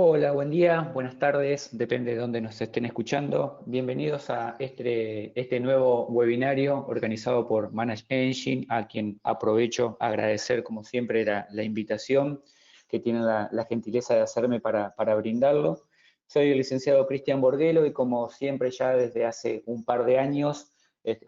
Hola, buen día, buenas tardes, depende de dónde nos estén escuchando. Bienvenidos a este nuevo webinario organizado por Manage Engine, a quien aprovecho a agradecer como siempre la invitación que tienen la gentileza de hacerme para brindarlo. Soy el licenciado Cristian Borguelo y como siempre ya desde hace un par de años,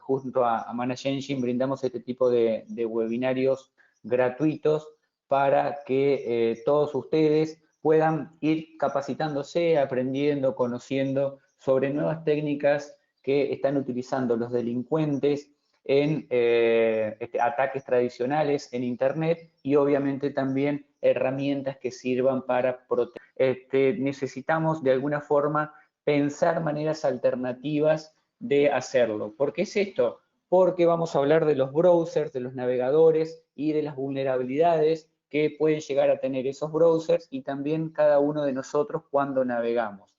junto a Manage Engine brindamos este tipo de webinarios gratuitos para que todos ustedes puedan ir capacitándose, aprendiendo, conociendo sobre nuevas técnicas que están utilizando los delincuentes en ataques tradicionales en Internet y obviamente también herramientas que sirvan para proteger. Necesitamos de alguna forma pensar maneras alternativas de hacerlo. ¿Por qué es esto? Porque vamos a hablar de los browsers, de los navegadores y de las vulnerabilidades que pueden llegar a tener esos browsers y también cada uno de nosotros cuando navegamos.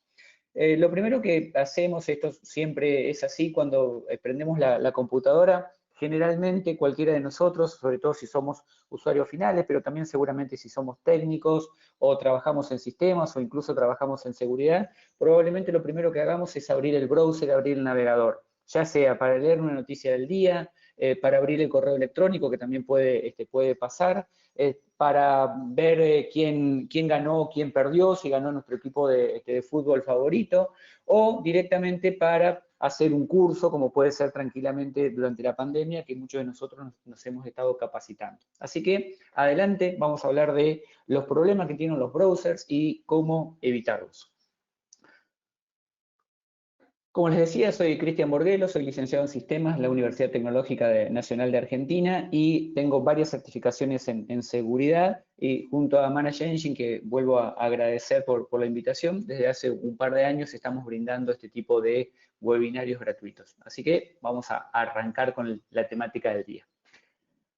Lo primero que hacemos, esto siempre es así, cuando prendemos la computadora, generalmente cualquiera de nosotros, sobre todo si somos usuarios finales, pero también seguramente si somos técnicos o trabajamos en sistemas o incluso trabajamos en seguridad, probablemente lo primero que hagamos es abrir el browser, abrir el navegador, ya sea para leer una noticia del día, para abrir el correo electrónico, que también puede pasar, para ver quién ganó, quién perdió, si ganó nuestro equipo de fútbol favorito, o directamente para hacer un curso, como puede ser tranquilamente durante la pandemia, que muchos de nosotros nos hemos estado capacitando. Así que adelante, vamos a hablar de los problemas que tienen los browsers y cómo evitarlos. Como les decía, soy Cristian Borguelo, soy licenciado en Sistemas en la Universidad Tecnológica Nacional de Argentina y tengo varias certificaciones en seguridad y junto a Manage Engine, que vuelvo a agradecer por la invitación, desde hace un par de años estamos brindando este tipo de webinarios gratuitos. Así que vamos a arrancar con la temática del día.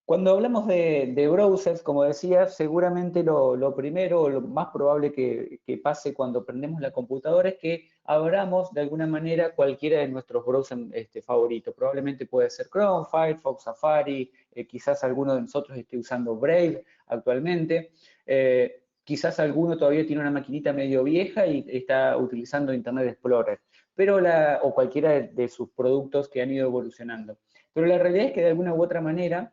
Cuando hablamos de browsers, como decía, seguramente lo primero o lo más probable que pase cuando prendemos la computadora es que abramos de alguna manera cualquiera de nuestros browsers favoritos. Probablemente puede ser Chrome, Firefox, Safari, quizás alguno de nosotros esté usando Brave actualmente. Quizás alguno todavía tiene una maquinita medio vieja y está utilizando Internet Explorer, pero o cualquiera de sus productos que han ido evolucionando. Pero la realidad es que de alguna u otra manera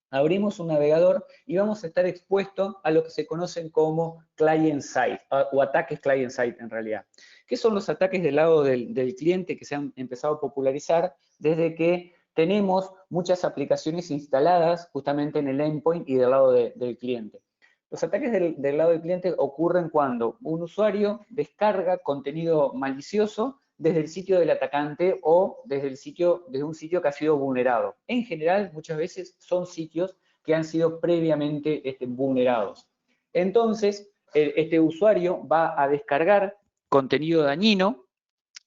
abrimos un navegador y vamos a estar expuestos a lo que se conocen como client-side o ataques client-side en realidad. ¿Qué son los ataques del lado del cliente que se han empezado a popularizar desde que tenemos muchas aplicaciones instaladas justamente en el endpoint y del lado del cliente? Los ataques del lado del cliente ocurren cuando un usuario descarga contenido malicioso desde el sitio del atacante o desde un sitio que ha sido vulnerado. En general, muchas veces son sitios que han sido previamente vulnerados. Entonces, este usuario va a descargar contenido dañino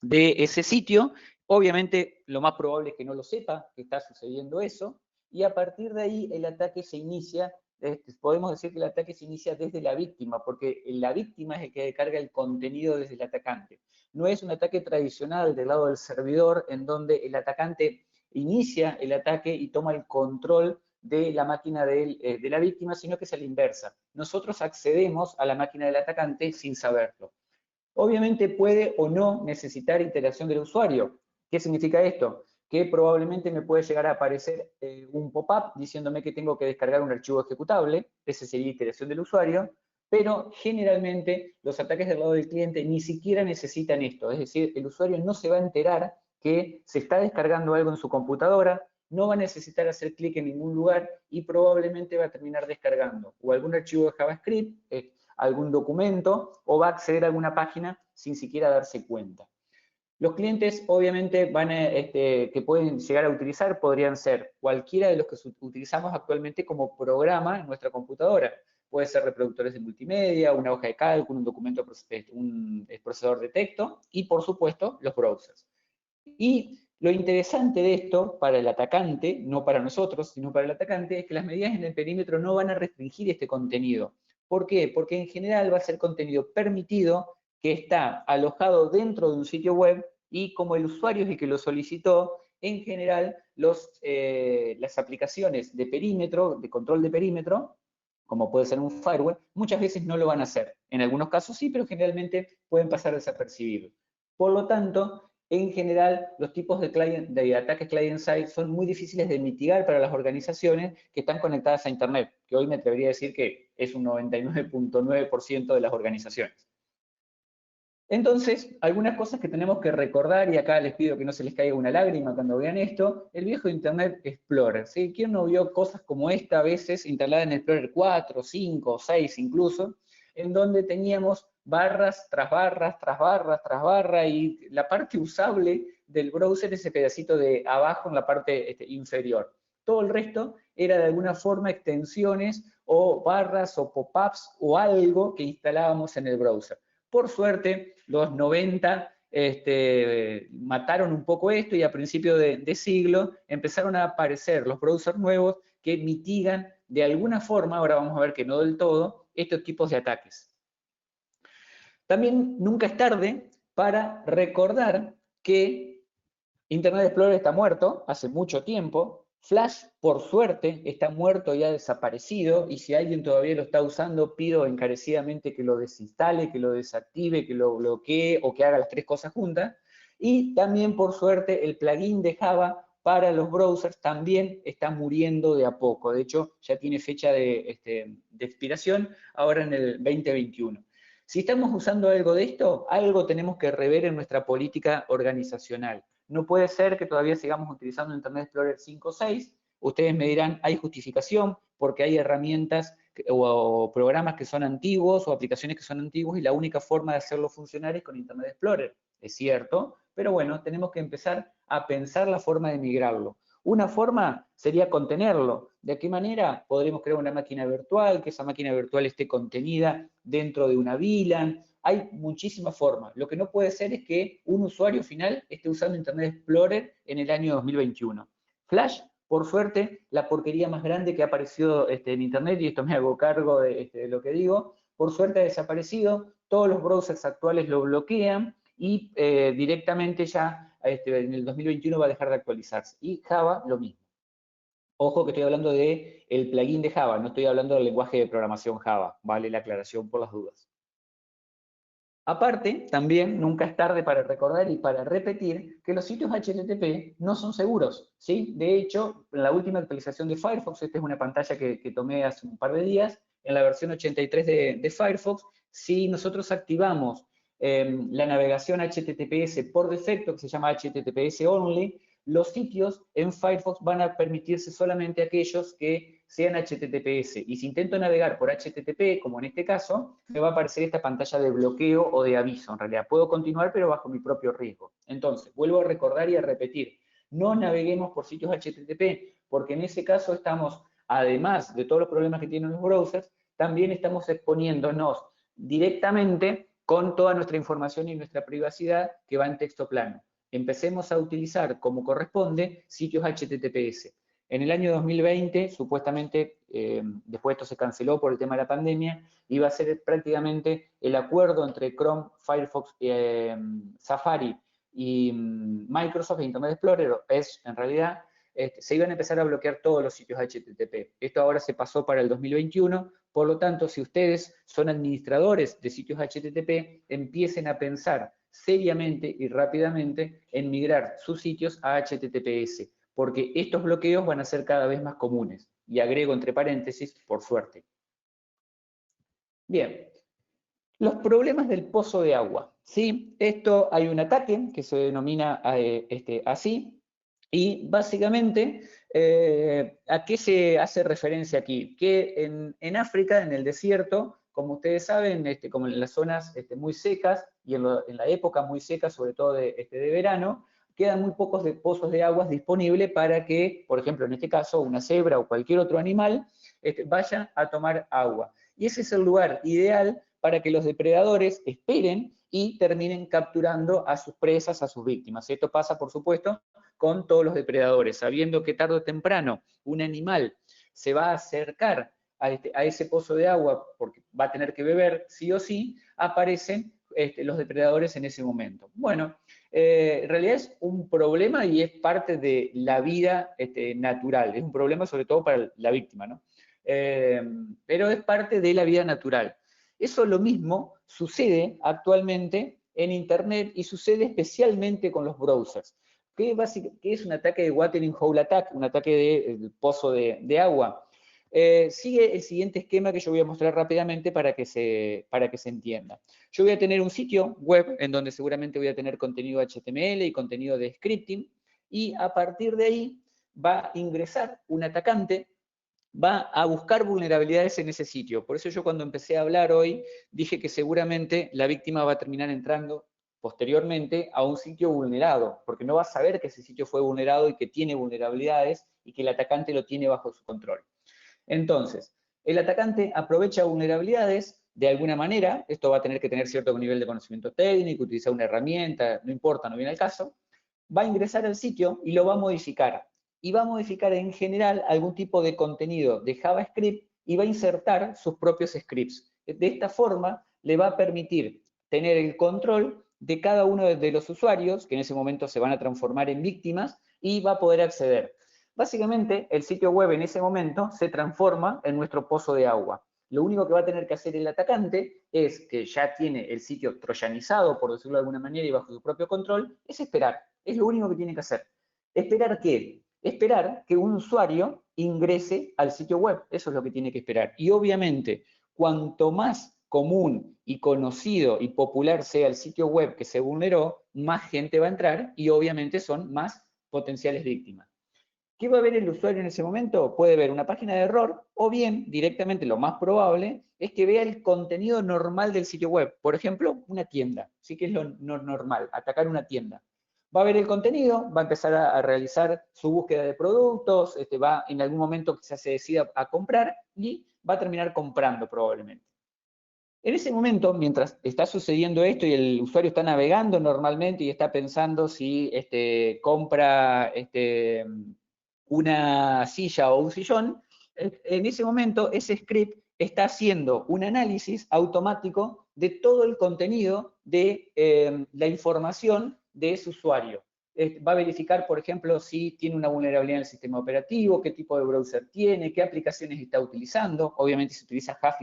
de ese sitio. Obviamente, lo más probable es que no lo sepa que está sucediendo eso, y a partir de ahí el ataque se inicia. Podemos decir que el ataque se inicia desde la víctima, porque la víctima es el que descarga el contenido desde el atacante. No es un ataque tradicional del lado del servidor, en donde el atacante inicia el ataque y toma el control de la máquina de la víctima, sino que es a la inversa. Nosotros accedemos a la máquina del atacante sin saberlo. Obviamente puede o no necesitar interacción del usuario. ¿Qué significa esto? Que probablemente me puede llegar a aparecer un pop-up diciéndome que tengo que descargar un archivo ejecutable, esa sería interacción del usuario, pero generalmente los ataques del lado del cliente ni siquiera necesitan esto, es decir, el usuario no se va a enterar que se está descargando algo en su computadora, no va a necesitar hacer clic en ningún lugar y probablemente va a terminar descargando o algún archivo de JavaScript, algún documento o va a acceder a alguna página sin siquiera darse cuenta. Los clientes, obviamente, que pueden llegar a utilizar podrían ser cualquiera de los que utilizamos actualmente como programa en nuestra computadora. Puede ser reproductores de multimedia, una hoja de cálculo, un documento, un procesador de texto y, por supuesto, los browsers. Y lo interesante de esto para el atacante, no para nosotros, sino para el atacante, es que las medidas en el perímetro no van a restringir este contenido. ¿Por qué? Porque en general va a ser contenido permitido que está alojado dentro de un sitio web y como el usuario es el que lo solicitó, en general las aplicaciones de perímetro, de control de perímetro, como puede ser un firewall, muchas veces no lo van a hacer. En algunos casos sí, pero generalmente pueden pasar desapercibidos. Por lo tanto, en general, los tipos de ataques client-side son muy difíciles de mitigar para las organizaciones que están conectadas a Internet, que hoy me atrevería a decir que es un 99.9% de las organizaciones. Entonces, algunas cosas que tenemos que recordar, y acá les pido que no se les caiga una lágrima cuando vean esto, el viejo Internet Explorer, ¿sí? ¿Quién no vio cosas como esta a veces instaladas en Explorer 4, 5, 6 incluso, en donde teníamos barras tras barras, tras barras, tras barra, y la parte usable del browser, ese pedacito de abajo en la parte inferior. Todo el resto era de alguna forma extensiones o barras o pop-ups o algo que instalábamos en el browser. Por suerte, los 90 mataron un poco esto y a principios de siglo empezaron a aparecer los browsers nuevos que mitigan de alguna forma, ahora vamos a ver que no del todo, estos tipos de ataques. También nunca es tarde para recordar que Internet Explorer está muerto hace mucho tiempo. Flash, por suerte, está muerto y ha desaparecido, y si alguien todavía lo está usando, pido encarecidamente que lo desinstale, que lo desactive, que lo bloquee o que haga las tres cosas juntas. Y también, por suerte, el plugin de Java para los browsers también está muriendo de a poco. De hecho, ya tiene fecha de expiración ahora en el 2021. Si estamos usando algo de esto, algo tenemos que rever en nuestra política organizacional. No puede ser que todavía sigamos utilizando Internet Explorer 5 o 6. Ustedes me dirán, hay justificación porque hay herramientas o programas que son antiguos o aplicaciones que son antiguos y la única forma de hacerlo funcionar es con Internet Explorer. Es cierto, pero bueno, tenemos que empezar a pensar la forma de migrarlo. Una forma sería contenerlo. ¿De qué manera? Podremos crear una máquina virtual, que esa máquina virtual esté contenida dentro de una VLAN. Hay muchísimas formas. Lo que no puede ser es que un usuario final esté usando Internet Explorer en el año 2021. Flash, por suerte, la porquería más grande que ha aparecido en Internet, y esto me hago cargo de lo que digo, por suerte ha desaparecido, todos los browsers actuales lo bloquean y directamente ya en el 2021 va a dejar de actualizarse. Y Java, lo mismo. Ojo que estoy hablando del plugin de Java, no estoy hablando del lenguaje de programación Java, vale la aclaración por las dudas. Aparte, también nunca es tarde para recordar y para repetir que los sitios HTTP no son seguros, ¿sí? De hecho, en la última actualización de Firefox, esta es una pantalla que tomé hace un par de días, en la versión 83 de Firefox, si nosotros activamos la navegación HTTPS por defecto, que se llama HTTPS Only, los sitios en Firefox van a permitirse solamente aquellos que sean HTTPS. Y si intento navegar por HTTP, como en este caso, me va a aparecer esta pantalla de bloqueo o de aviso. En realidad puedo continuar, pero bajo mi propio riesgo. Entonces, vuelvo a recordar y a repetir. No naveguemos por sitios HTTP, porque en ese caso estamos, además de todos los problemas que tienen los browsers, también estamos exponiéndonos directamente con toda nuestra información y nuestra privacidad que va en texto plano. Empecemos a utilizar como corresponde sitios HTTPS. En el año 2020, supuestamente, después esto se canceló por el tema de la pandemia, iba a ser prácticamente el acuerdo entre Chrome, Firefox, Safari y Microsoft e Internet Explorer, es en realidad, se iban a empezar a bloquear todos los sitios HTTP. Esto ahora se pasó para el 2021, por lo tanto, si ustedes son administradores de sitios HTTP, empiecen a pensar seriamente y rápidamente en migrar sus sitios a HTTPS, porque estos bloqueos van a ser cada vez más comunes. Y agrego entre paréntesis, por suerte. Bien, los problemas del pozo de agua. ¿Sí? Esto hay un ataque que se denomina así, y básicamente, ¿a qué se hace referencia aquí? Que en África, en el desierto, como ustedes saben, como en las zonas muy secas y en la época muy seca, sobre todo de verano, quedan muy pocos pozos de aguas disponibles para que, por ejemplo, en este caso, una cebra o cualquier otro animal vaya a tomar agua. Y ese es el lugar ideal para que los depredadores esperen y terminen capturando a sus presas, a sus víctimas. Esto pasa, por supuesto, con todos los depredadores, sabiendo que tarde o temprano un animal se va a acercar a ese pozo de agua porque va a tener que beber sí o sí, aparecen los depredadores en ese momento. Bueno, en realidad es un problema y es parte de la vida natural, es un problema sobre todo para la víctima, ¿no? pero es parte de la vida natural. Eso lo mismo sucede actualmente en Internet y sucede especialmente con los browsers. ¿Qué es un ataque de watering hole attack? Un ataque de pozo de agua. Sigue el siguiente esquema que yo voy a mostrar rápidamente para que se entienda. Yo voy a tener un sitio web en donde seguramente voy a tener contenido HTML y contenido de scripting, y a partir de ahí va a ingresar un atacante, va a buscar vulnerabilidades en ese sitio. Por eso yo cuando empecé a hablar hoy dije que seguramente la víctima va a terminar entrando posteriormente a un sitio vulnerado, porque no va a saber que ese sitio fue vulnerado y que tiene vulnerabilidades y que el atacante lo tiene bajo su control. Entonces, el atacante aprovecha vulnerabilidades de alguna manera, esto va a tener que tener cierto nivel de conocimiento técnico, utilizar una herramienta, no importa, no viene al caso, va a ingresar al sitio y lo va a modificar. Y va a modificar en general algún tipo de contenido de JavaScript y va a insertar sus propios scripts. De esta forma le va a permitir tener el control de cada uno de los usuarios, que en ese momento se van a transformar en víctimas, y va a poder acceder. Básicamente, el sitio web en ese momento se transforma en nuestro pozo de agua. Lo único que va a tener que hacer el atacante es, que ya tiene el sitio troyanizado, por decirlo de alguna manera, y bajo su propio control, es esperar. Es lo único que tiene que hacer. ¿Esperar qué? Esperar que un usuario ingrese al sitio web. Eso es lo que tiene que esperar. Y obviamente, cuanto más común y conocido y popular sea el sitio web que se vulneró, más gente va a entrar y obviamente son más potenciales víctimas. ¿Qué va a ver el usuario en ese momento? Puede ver una página de error o bien, directamente, lo más probable, es que vea el contenido normal del sitio web. Por ejemplo, una tienda. Sí que es lo normal, atacar una tienda. Va a ver el contenido, va a empezar a realizar su búsqueda de productos, va en algún momento quizás se decida a comprar y va a terminar comprando probablemente. En ese momento, mientras está sucediendo esto y el usuario está navegando normalmente y está pensando si compra una silla o un sillón, en ese momento ese script está haciendo un análisis automático de todo el contenido de la información de ese usuario. Va a verificar, por ejemplo, si tiene una vulnerabilidad en el sistema operativo, qué tipo de browser tiene, qué aplicaciones está utilizando. Obviamente si utiliza Java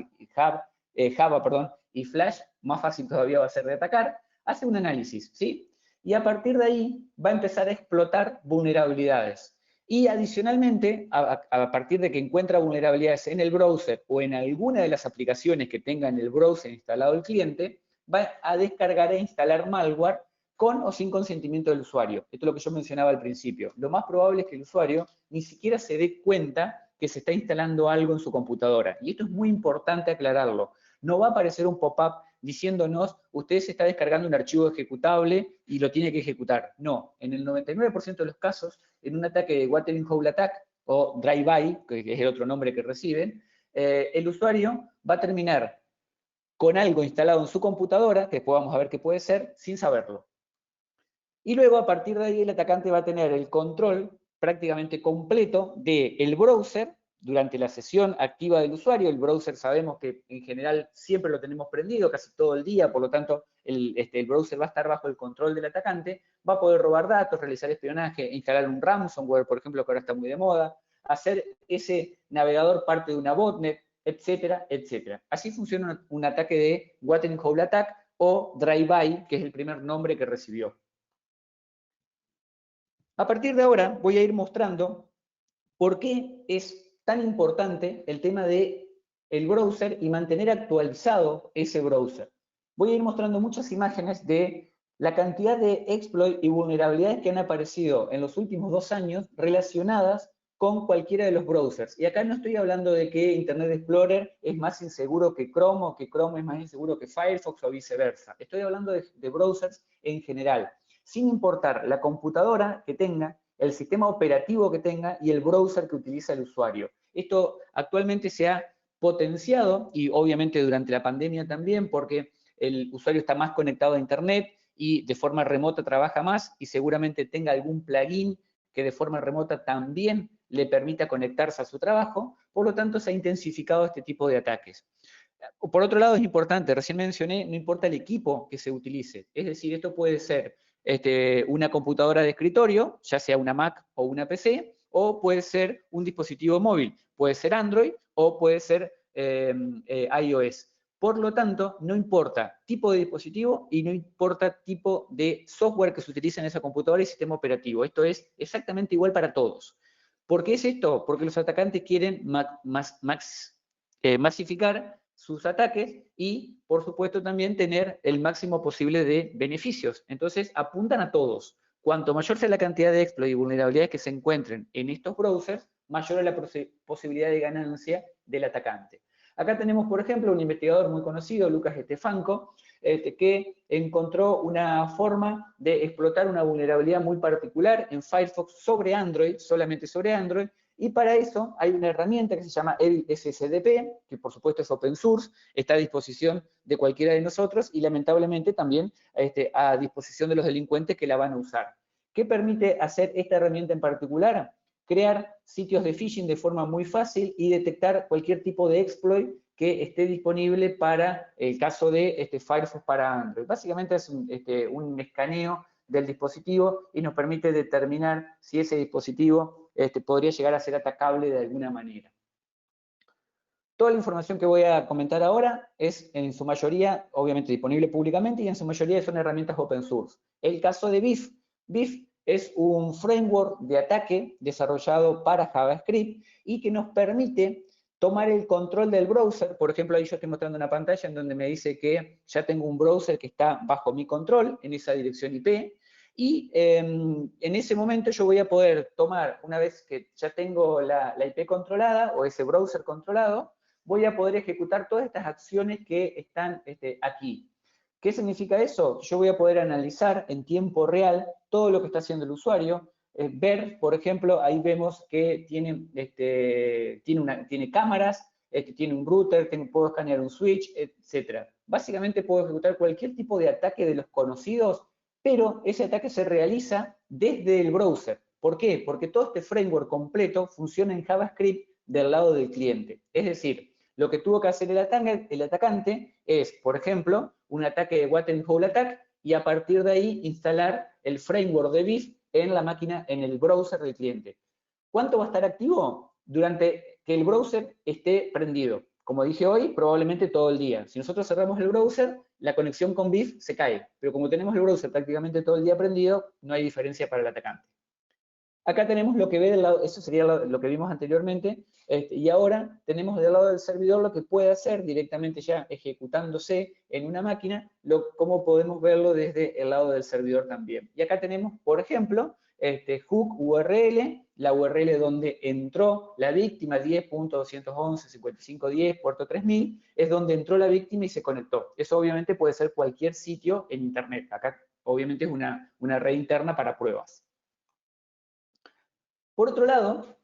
y Flash, más fácil todavía va a ser de atacar. Hace un análisis, ¿sí? Y a partir de ahí va a empezar a explotar vulnerabilidades. Y adicionalmente, a partir de que encuentra vulnerabilidades en el browser o en alguna de las aplicaciones que tenga en el browser instalado el cliente, va a descargar e instalar malware con o sin consentimiento del usuario. Esto es lo que yo mencionaba al principio. Lo más probable es que el usuario ni siquiera se dé cuenta que se está instalando algo en su computadora. Y esto es muy importante aclararlo. No va a aparecer un pop-up diciéndonos, usted se está descargando un archivo ejecutable y lo tiene que ejecutar. No, en el 99% de los casos, en un ataque de watering hole attack o drive-by, que es el otro nombre que reciben, el usuario va a terminar con algo instalado en su computadora, que después vamos a ver qué puede ser, sin saberlo. Y luego, a partir de ahí, el atacante va a tener el control prácticamente completo del browser durante la sesión activa del usuario. El browser sabemos que en general siempre lo tenemos prendido, casi todo el día, por lo tanto el browser va a estar bajo el control del atacante, va a poder robar datos, realizar espionaje, instalar un ransomware, por ejemplo, que ahora está muy de moda, hacer ese navegador parte de una botnet, etcétera, etcétera. Así funciona un ataque de watering hole attack o drive-by, que es el primer nombre que recibió. A partir de ahora voy a ir mostrando por qué es tan importante el tema de el browser y mantener actualizado ese browser. Voy a ir mostrando muchas imágenes de la cantidad de exploits y vulnerabilidades que han aparecido en los últimos 2 años relacionadas con cualquiera de los browsers. Y acá no estoy hablando de que Internet Explorer es más inseguro que Chrome o que Chrome es más inseguro que Firefox o viceversa. Estoy hablando de browsers en general, sin importar la computadora que tenga, el sistema operativo que tenga y el browser que utiliza el usuario. Esto actualmente se ha potenciado y obviamente durante la pandemia también porque el usuario está más conectado a Internet y de forma remota trabaja más y seguramente tenga algún plugin que de forma remota también le permita conectarse a su trabajo, por lo tanto se ha intensificado este tipo de ataques. Por otro lado es importante, recién mencioné, no importa el equipo que se utilice, es decir, esto puede ser una computadora de escritorio, ya sea una Mac o una PC, o puede ser un dispositivo móvil, puede ser Android o puede ser iOS. Por lo tanto, no importa tipo de dispositivo y no importa tipo de software que se utilice en esa computadora y sistema operativo. Esto es exactamente igual para todos. ¿Por qué es esto? Porque los atacantes quieren masificar sus ataques y, por supuesto, también tener el máximo posible de beneficios. Entonces, apuntan a todos. Cuanto mayor sea la cantidad de exploits y vulnerabilidades que se encuentren en estos browsers, mayor es la posibilidad de ganancia del atacante. Acá tenemos, por ejemplo, un investigador muy conocido, Lucas Estefanco, que encontró una forma de explotar una vulnerabilidad muy particular en Firefox sobre Android, solamente sobre Android, y para eso hay una herramienta que se llama Evil SSDP, que por supuesto es open source, está a disposición de cualquiera de nosotros y lamentablemente también a disposición de los delincuentes que la van a usar. ¿Qué permite hacer esta herramienta en particular? Crear sitios de phishing de forma muy fácil y detectar cualquier tipo de exploit que esté disponible para el caso de Firefox para Android. Básicamente es un escaneo del dispositivo y nos permite determinar si ese dispositivo podría llegar a ser atacable de alguna manera. Toda la información que voy a comentar ahora es en su mayoría, obviamente, disponible públicamente y en su mayoría son herramientas open source. El caso de BIF. BIF es un framework de ataque desarrollado para JavaScript y que nos permite tomar el control del browser. Por ejemplo, ahí yo estoy mostrando una pantalla en donde me dice que ya tengo un browser que está bajo mi control en esa dirección IP. Y en ese momento yo voy a poder tomar, una vez que ya tengo la IP controlada o ese browser controlado, voy a poder ejecutar todas estas acciones que están aquí. ¿Qué significa eso? Yo voy a poder analizar en tiempo real todo lo que está haciendo el usuario, ver, por ejemplo, ahí vemos que tiene cámaras, tiene un router, puedo escanear un switch, etc. Básicamente puedo ejecutar cualquier tipo de ataque de los conocidos, pero ese ataque se realiza desde el browser. ¿Por qué? Porque todo este framework completo funciona en JavaScript del lado del cliente. Es decir, lo que tuvo que hacer el atacante es, por ejemplo, un ataque de What and Hole Attack y a partir de ahí instalar el framework de BIF en la máquina, en el browser del cliente. ¿Cuánto va a estar activo? Durante que el browser esté prendido. Como dije hoy, probablemente todo el día. Si nosotros cerramos el browser, la conexión con BIF se cae. Pero como tenemos el browser prácticamente todo el día prendido, no hay diferencia para el atacante. Acá tenemos lo que ve del lado, eso sería lo que vimos anteriormente, y ahora tenemos del lado del servidor lo que puede hacer directamente ya ejecutándose en una máquina, cómo podemos verlo desde el lado del servidor también. Y acá tenemos, por ejemplo, hook URL, la URL donde entró la víctima, 10.211.5510, puerto 3000, es donde entró la víctima y se conectó. Eso obviamente puede ser cualquier sitio en Internet. Acá obviamente es una red interna para pruebas. Por otro lado,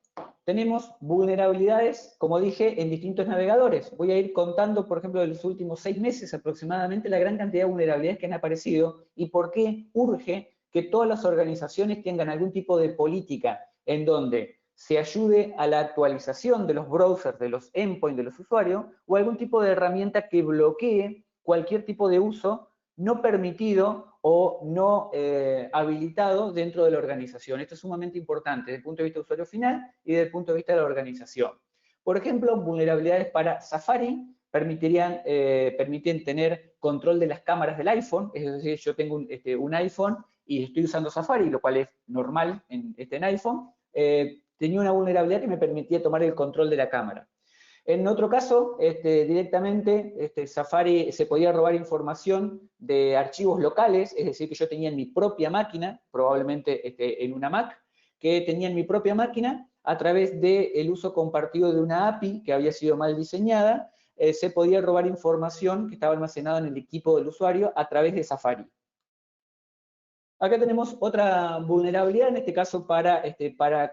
tenemos vulnerabilidades, como dije, en distintos navegadores. Voy a ir contando, por ejemplo, de los últimos 6 meses aproximadamente, la gran cantidad de vulnerabilidades que han aparecido y por qué urge que todas las organizaciones tengan algún tipo de política en donde se ayude a la actualización de los browsers, de los endpoints de los usuarios, o algún tipo de herramienta que bloquee cualquier tipo de uso no permitido o no habilitado dentro de la organización. Esto es sumamente importante desde el punto de vista del usuario final y desde el punto de vista de la organización. Por ejemplo, vulnerabilidades para Safari permiten tener control de las cámaras del iPhone, es decir, yo tengo un iPhone y estoy usando Safari, lo cual es normal en iPhone, tenía una vulnerabilidad que me permitía tomar el control de la cámara. En otro caso, directamente Safari se podía robar información de archivos locales, es decir, que yo tenía en mi propia máquina, probablemente en una Mac, que tenía en mi propia máquina, a través del uso compartido de una API que había sido mal diseñada, se podía robar información que estaba almacenada en el equipo del usuario a través de Safari. Acá tenemos otra vulnerabilidad, en este caso para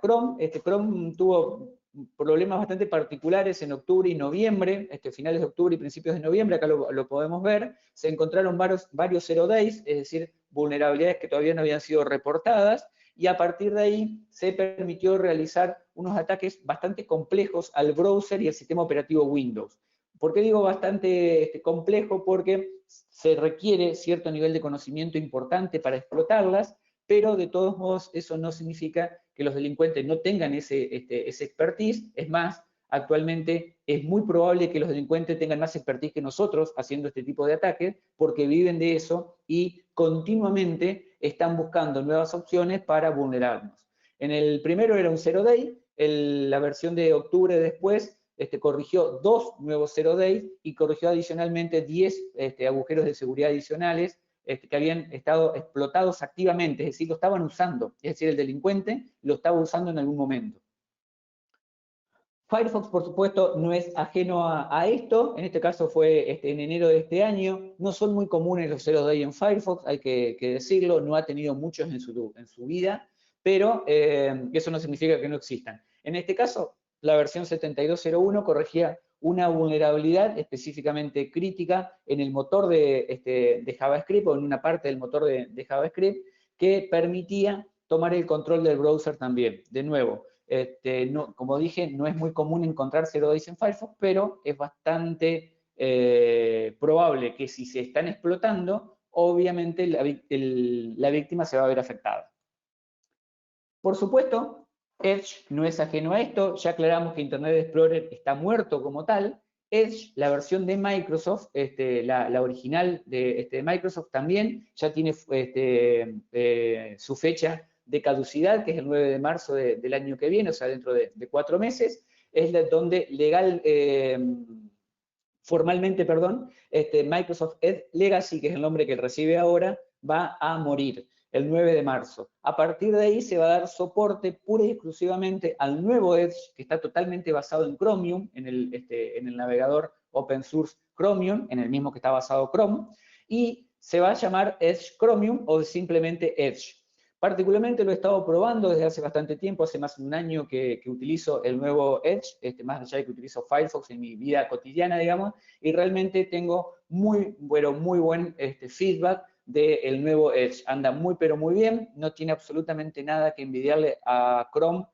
Chrome. Chrome tuvo problemas bastante particulares en octubre y noviembre, finales de octubre y principios de noviembre, acá lo podemos ver. Se encontraron varios zero days, es decir, vulnerabilidades que todavía no habían sido reportadas, y a partir de ahí se permitió realizar unos ataques bastante complejos al browser y al sistema operativo Windows. ¿Por qué digo bastante complejo? Porque se requiere cierto nivel de conocimiento importante para explotarlas, pero de todos modos eso no significa que los delincuentes no tengan ese expertise. Es más, Actualmente es muy probable que los delincuentes tengan más expertise que nosotros haciendo este tipo de ataques, porque viven de eso y continuamente están buscando nuevas opciones para vulnerarnos. En el primero era un zero day, la versión de octubre después corrigió 2 nuevos zero days y corrigió adicionalmente 10 agujeros de seguridad adicionales que habían estado explotados activamente, es decir, lo estaban usando, es decir, el delincuente lo estaba usando en algún momento. Firefox, por supuesto, no es ajeno a esto, en este caso fue en enero de este año, no son muy comunes los zero day en Firefox, hay que decirlo, no ha tenido muchos en su vida, pero eso no significa que no existan. En este caso, la versión 72.01 corregía una vulnerabilidad específicamente crítica en el motor de JavaScript, o en una parte del motor de JavaScript, que permitía tomar el control del browser también. De nuevo, no, como dije, no es muy común encontrar zero days en Firefox, pero es bastante probable que si se están explotando, obviamente la víctima se va a ver afectada. Por supuesto, Edge no es ajeno a esto, ya aclaramos que Internet Explorer está muerto como tal. Edge, la versión de Microsoft, la original de Microsoft también, ya tiene su fecha de caducidad, que es el 9 de marzo del año que viene, o sea, dentro de 4 meses, es donde formalmente, Microsoft Edge Legacy, que es el nombre que recibe ahora, va a morir el 9 de marzo. A partir de ahí se va a dar soporte pura y exclusivamente al nuevo Edge, que está totalmente basado en Chromium, en el navegador open source Chromium, en el mismo que está basado Chrome, y se va a llamar Edge Chromium o simplemente Edge. Particularmente lo he estado probando desde hace bastante tiempo, hace más de un año que utilizo el nuevo Edge, más allá de que utilizo Firefox en mi vida cotidiana, digamos, y realmente tengo muy buen feedback del nuevo Edge. Anda muy pero muy bien, no tiene absolutamente nada que envidiarle a Chrome,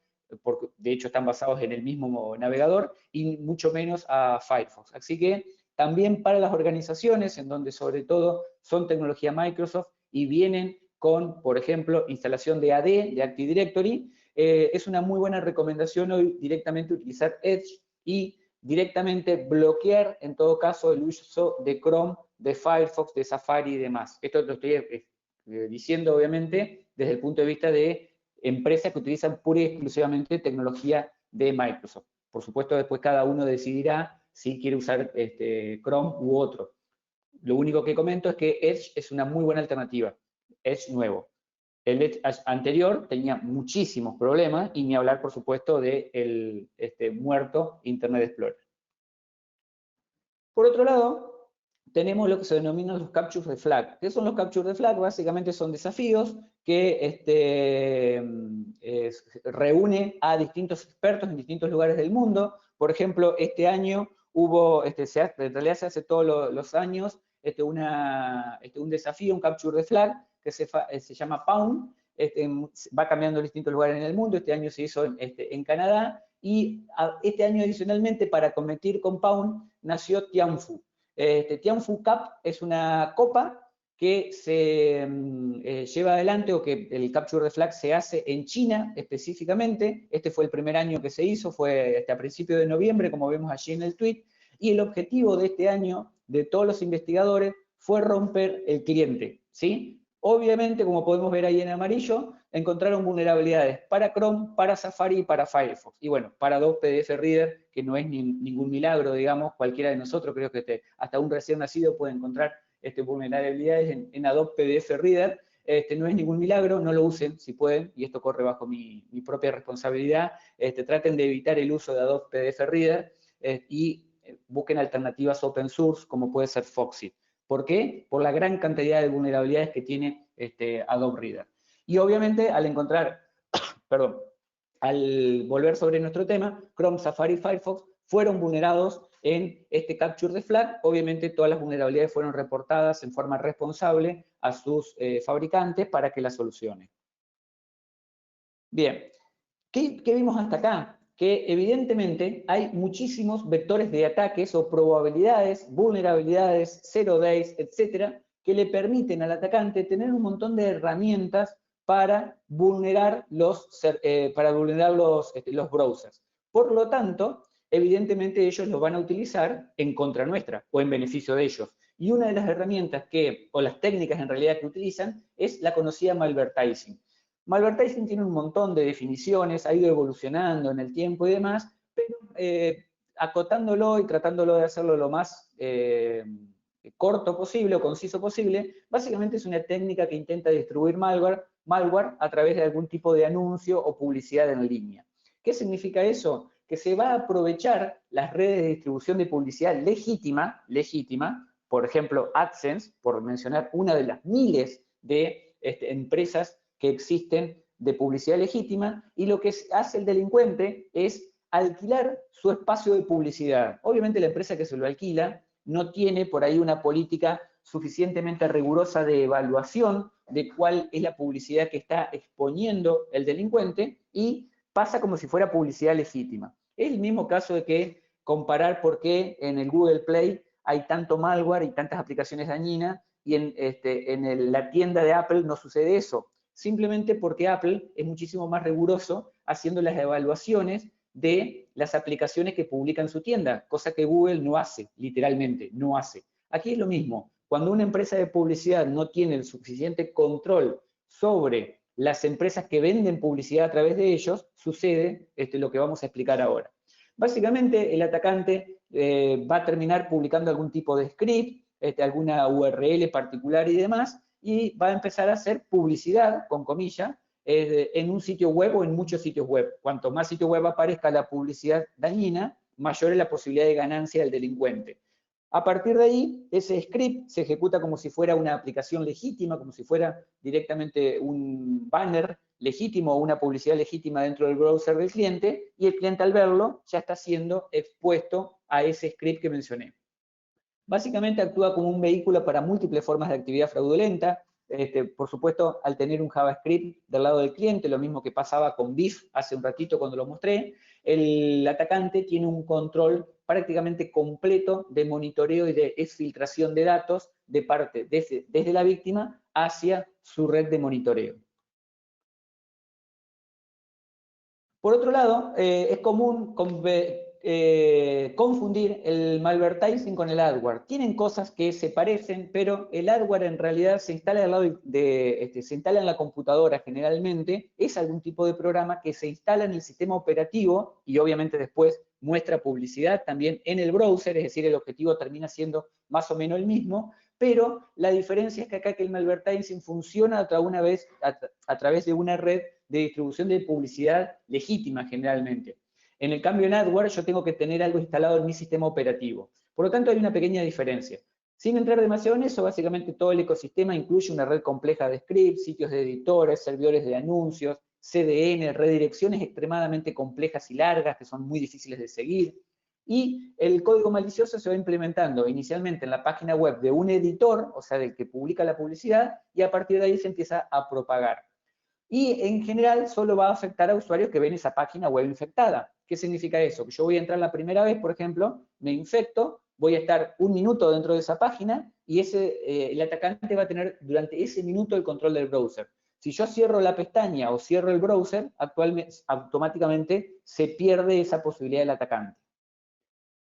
porque de hecho están basados en el mismo navegador, y mucho menos a Firefox. Así que también para las organizaciones, en donde sobre todo son tecnología Microsoft y vienen con, por ejemplo, instalación de AD, de Active Directory, es una muy buena recomendación hoy directamente utilizar Edge y directamente bloquear, en todo caso, el uso de Chrome, de Firefox, de Safari y demás. Esto lo estoy diciendo, obviamente, desde el punto de vista de empresas que utilizan pura y exclusivamente tecnología de Microsoft. Por supuesto, después cada uno decidirá si quiere usar Chrome u otro. Lo único que comento es que Edge es una muy buena alternativa. Edge nuevo. El Edge anterior tenía muchísimos problemas, y ni hablar, por supuesto, del muerto Internet Explorer. Por otro lado, tenemos lo que se denominan los captures de flag. ¿Qué son los captures de flag? Básicamente son desafíos que reúne a distintos expertos en distintos lugares del mundo. Por ejemplo, este año hubo, en realidad se hace todos los años, un desafío, un capture de flag, que se llama Pound, va cambiando en distintos lugares en el mundo. Este año se hizo en Canadá, y este año adicionalmente, para competir con Pound, nació Tianfu. Tianfu Cup es una copa que se lleva adelante, o que el capture de flag se hace en China específicamente. Este fue el primer año que se hizo, fue a principios de noviembre, como vemos allí en el tweet, y el objetivo de este año, de todos los investigadores, fue romper el cliente, ¿sí? Obviamente, como podemos ver ahí en amarillo, encontraron vulnerabilidades para Chrome, para Safari y para Firefox. Y bueno, para Adobe PDF Reader, que no es ningún milagro, digamos, cualquiera de nosotros, creo que hasta un recién nacido puede encontrar vulnerabilidades en Adobe PDF Reader. No es ningún milagro, no lo usen si pueden, y esto corre bajo mi propia responsabilidad. Traten de evitar el uso de Adobe PDF Reader y busquen alternativas open source, como puede ser Foxit. ¿Por qué? Por la gran cantidad de vulnerabilidades que tiene Adobe Reader. Y obviamente, al encontrar, perdón, al volver sobre nuestro tema, Chrome, Safari y Firefox fueron vulnerados en este capture de flag. Obviamente todas las vulnerabilidades fueron reportadas en forma responsable a sus fabricantes para que las solucionen. Bien, ¿qué vimos hasta acá? Que evidentemente hay muchísimos vectores de ataques o probabilidades, vulnerabilidades, zero days, etcétera, que le permiten al atacante tener un montón de herramientas para vulnerar los browsers. Por lo tanto, evidentemente ellos lo van a utilizar en contra nuestra o en beneficio de ellos. Y una de las herramientas o las técnicas en realidad que utilizan es la conocida malvertising. Malvertising tiene un montón de definiciones, ha ido evolucionando en el tiempo y demás, pero acotándolo y tratándolo de hacerlo lo más corto posible o conciso posible, básicamente es una técnica que intenta distribuir malware a través de algún tipo de anuncio o publicidad en línea. ¿Qué significa eso? Que se va a aprovechar las redes de distribución de publicidad legítima, por ejemplo AdSense, por mencionar una de las miles de empresas que existen de publicidad legítima, y lo que hace el delincuente es alquilar su espacio de publicidad. Obviamente la empresa que se lo alquila no tiene por ahí una política suficientemente rigurosa de evaluación de cuál es la publicidad que está exponiendo el delincuente y pasa como si fuera publicidad legítima. Es el mismo caso de que comparar por qué en el Google Play hay tanto malware y tantas aplicaciones dañinas y en la tienda de Apple no sucede eso. Simplemente porque Apple es muchísimo más riguroso haciendo las evaluaciones de las aplicaciones que publica en su tienda, cosa que Google no hace, literalmente, no hace. Aquí es lo mismo. Cuando una empresa de publicidad no tiene el suficiente control sobre las empresas que venden publicidad a través de ellos, sucede lo que vamos a explicar ahora. Básicamente, el atacante va a terminar publicando algún tipo de script, alguna URL particular y demás, y va a empezar a hacer publicidad, con comillas, en un sitio web o en muchos sitios web. Cuanto más sitio web aparezca la publicidad dañina, mayor es la posibilidad de ganancia del delincuente. A partir de ahí, ese script se ejecuta como si fuera una aplicación legítima, como si fuera directamente un banner legítimo o una publicidad legítima dentro del browser del cliente, y el cliente al verlo ya está siendo expuesto a ese script que mencioné. Básicamente actúa como un vehículo para múltiples formas de actividad fraudulenta, por supuesto, al tener un JavaScript del lado del cliente, lo mismo que pasaba con BIF hace un ratito cuando lo mostré, el atacante tiene un control prácticamente completo de monitoreo y de exfiltración de datos de parte desde la víctima hacia su red de monitoreo. Por otro lado, es común confundir el malvertising con el adware. Tienen cosas que se parecen, pero el adware en realidad se instala al lado se instala en la computadora generalmente, es algún tipo de programa que se instala en el sistema operativo y obviamente después muestra publicidad también en el browser, es decir, el objetivo termina siendo más o menos el mismo, pero la diferencia es que acá que el malvertising funciona a través de una red de distribución de publicidad legítima generalmente. En el cambio en adware yo tengo que tener algo instalado en mi sistema operativo. Por lo tanto hay una pequeña diferencia. Sin entrar demasiado en eso, básicamente todo el ecosistema incluye una red compleja de scripts, sitios de editores, servidores de anuncios, CDN, redirecciones extremadamente complejas y largas que son muy difíciles de seguir. Y el código malicioso se va implementando inicialmente en la página web de un editor, o sea, del que publica la publicidad, y a partir de ahí se empieza a propagar. Y en general solo va a afectar a usuarios que ven esa página web infectada. ¿Qué significa eso? Que yo voy a entrar la primera vez, por ejemplo, me infecto, voy a estar un minuto dentro de esa página y el atacante va a tener durante ese minuto el control del browser. Si yo cierro la pestaña o cierro el browser, automáticamente se pierde esa posibilidad del atacante.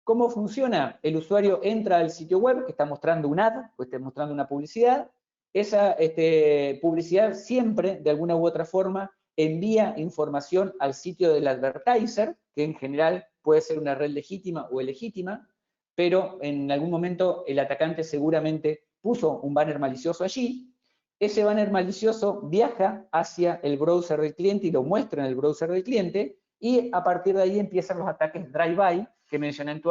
¿Cómo funciona? El usuario entra al sitio web que está mostrando un ad, o está mostrando una publicidad. Esa publicidad siempre, de alguna u otra forma, envía información al sitio del advertiser, que en general puede ser una red legítima o ilegítima, pero en algún momento el atacante seguramente puso un banner malicioso allí. Ese banner malicioso viaja hacia el browser del cliente y lo muestra en el browser del cliente, y a partir de ahí empiezan los ataques drive-by que mencioné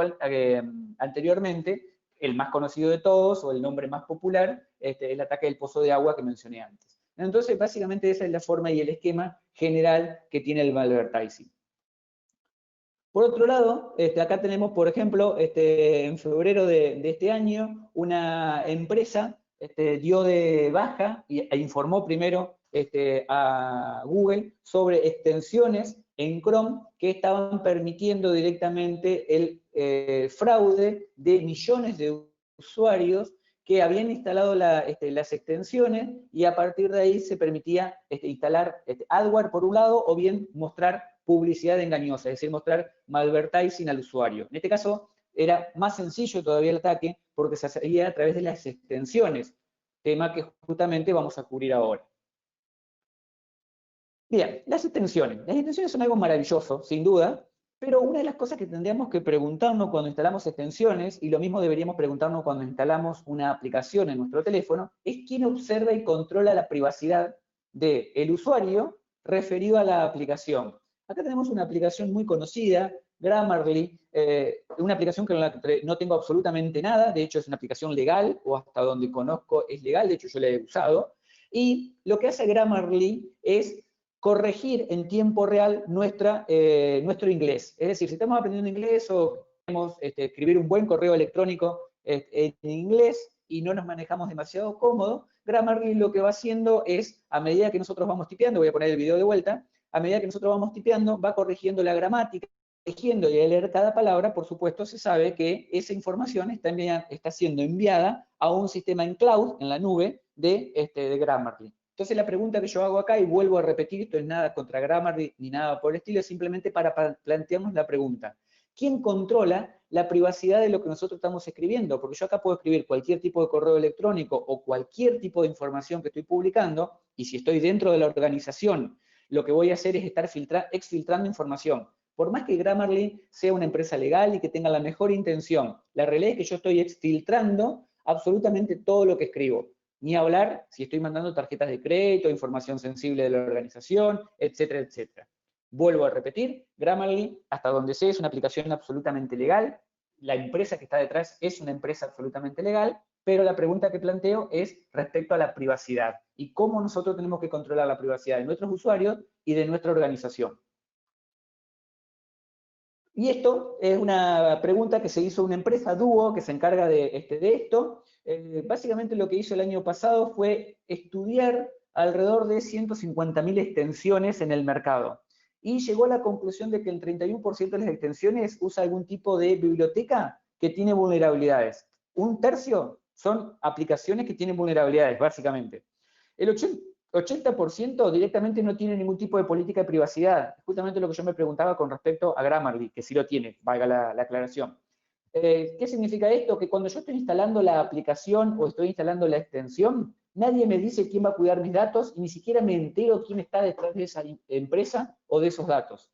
anteriormente, el más conocido de todos, o el nombre más popular, el ataque del pozo de agua que mencioné antes. Entonces, básicamente esa es la forma y el esquema general que tiene el malvertising. Por otro lado, acá tenemos, por ejemplo, en febrero de este año, una empresa dio de baja e informó primero a Google sobre extensiones en Chrome que estaban permitiendo directamente el fraude de millones de usuarios que habían instalado las extensiones, y a partir de ahí se permitía instalar adware por un lado o bien mostrar publicidad engañosa, es decir, mostrar malvertising al usuario. En este caso era más sencillo todavía el ataque porque se hacía a través de las extensiones, tema que justamente vamos a cubrir ahora. Bien, las extensiones. Las extensiones son algo maravilloso, sin duda, pero una de las cosas que tendríamos que preguntarnos cuando instalamos extensiones, y lo mismo deberíamos preguntarnos cuando instalamos una aplicación en nuestro teléfono, es quién observa y controla la privacidad del usuario referido a la aplicación. Acá tenemos una aplicación muy conocida, Grammarly, una aplicación con la que no tengo absolutamente nada, de hecho es una aplicación legal, o hasta donde conozco es legal, de hecho yo la he usado, y lo que hace Grammarly es corregir en tiempo real nuestro inglés. Es decir, si estamos aprendiendo inglés o queremos escribir un buen correo electrónico en inglés y no nos manejamos demasiado cómodo, Grammarly lo que va haciendo es, a medida que nosotros vamos tipeando, voy a poner el video de vuelta, a medida que nosotros vamos tipeando, va corrigiendo la gramática, corrigiendo y al leer cada palabra, por supuesto, se sabe que esa información está siendo enviada a un sistema en cloud, en la nube, de Grammarly. Entonces la pregunta que yo hago acá, y vuelvo a repetir, esto es nada contra Grammarly ni nada por el estilo, es simplemente para plantearnos la pregunta. ¿Quién controla la privacidad de lo que nosotros estamos escribiendo? Porque yo acá puedo escribir cualquier tipo de correo electrónico o cualquier tipo de información que estoy publicando, y si estoy dentro de la organización, lo que voy a hacer es estar exfiltrando información. Por más que Grammarly sea una empresa legal y que tenga la mejor intención, la realidad es que yo estoy exfiltrando absolutamente todo lo que escribo. Ni hablar si estoy mandando tarjetas de crédito, información sensible de la organización, etcétera, etcétera. Vuelvo a repetir, Grammarly, hasta donde sé, es una aplicación absolutamente legal, la empresa que está detrás es una empresa absolutamente legal, pero la pregunta que planteo es respecto a la privacidad y cómo nosotros tenemos que controlar la privacidad de nuestros usuarios y de nuestra organización. Y esto es una pregunta que se hizo una empresa, Duo, que se encarga de esto. Básicamente lo que hizo el año pasado fue estudiar alrededor de 150.000 extensiones en el mercado. Y llegó a la conclusión de que el 31% de las extensiones usa algún tipo de biblioteca que tiene vulnerabilidades. Un tercio son aplicaciones que tienen vulnerabilidades, básicamente. El 80% directamente no tiene ningún tipo de política de privacidad. Justamente lo que yo me preguntaba con respecto a Grammarly, que sí lo tiene, valga la aclaración. ¿Qué significa esto? Que cuando yo estoy instalando la aplicación o estoy instalando la extensión, nadie me dice quién va a cuidar mis datos y ni siquiera me entero quién está detrás de esa empresa o de esos datos.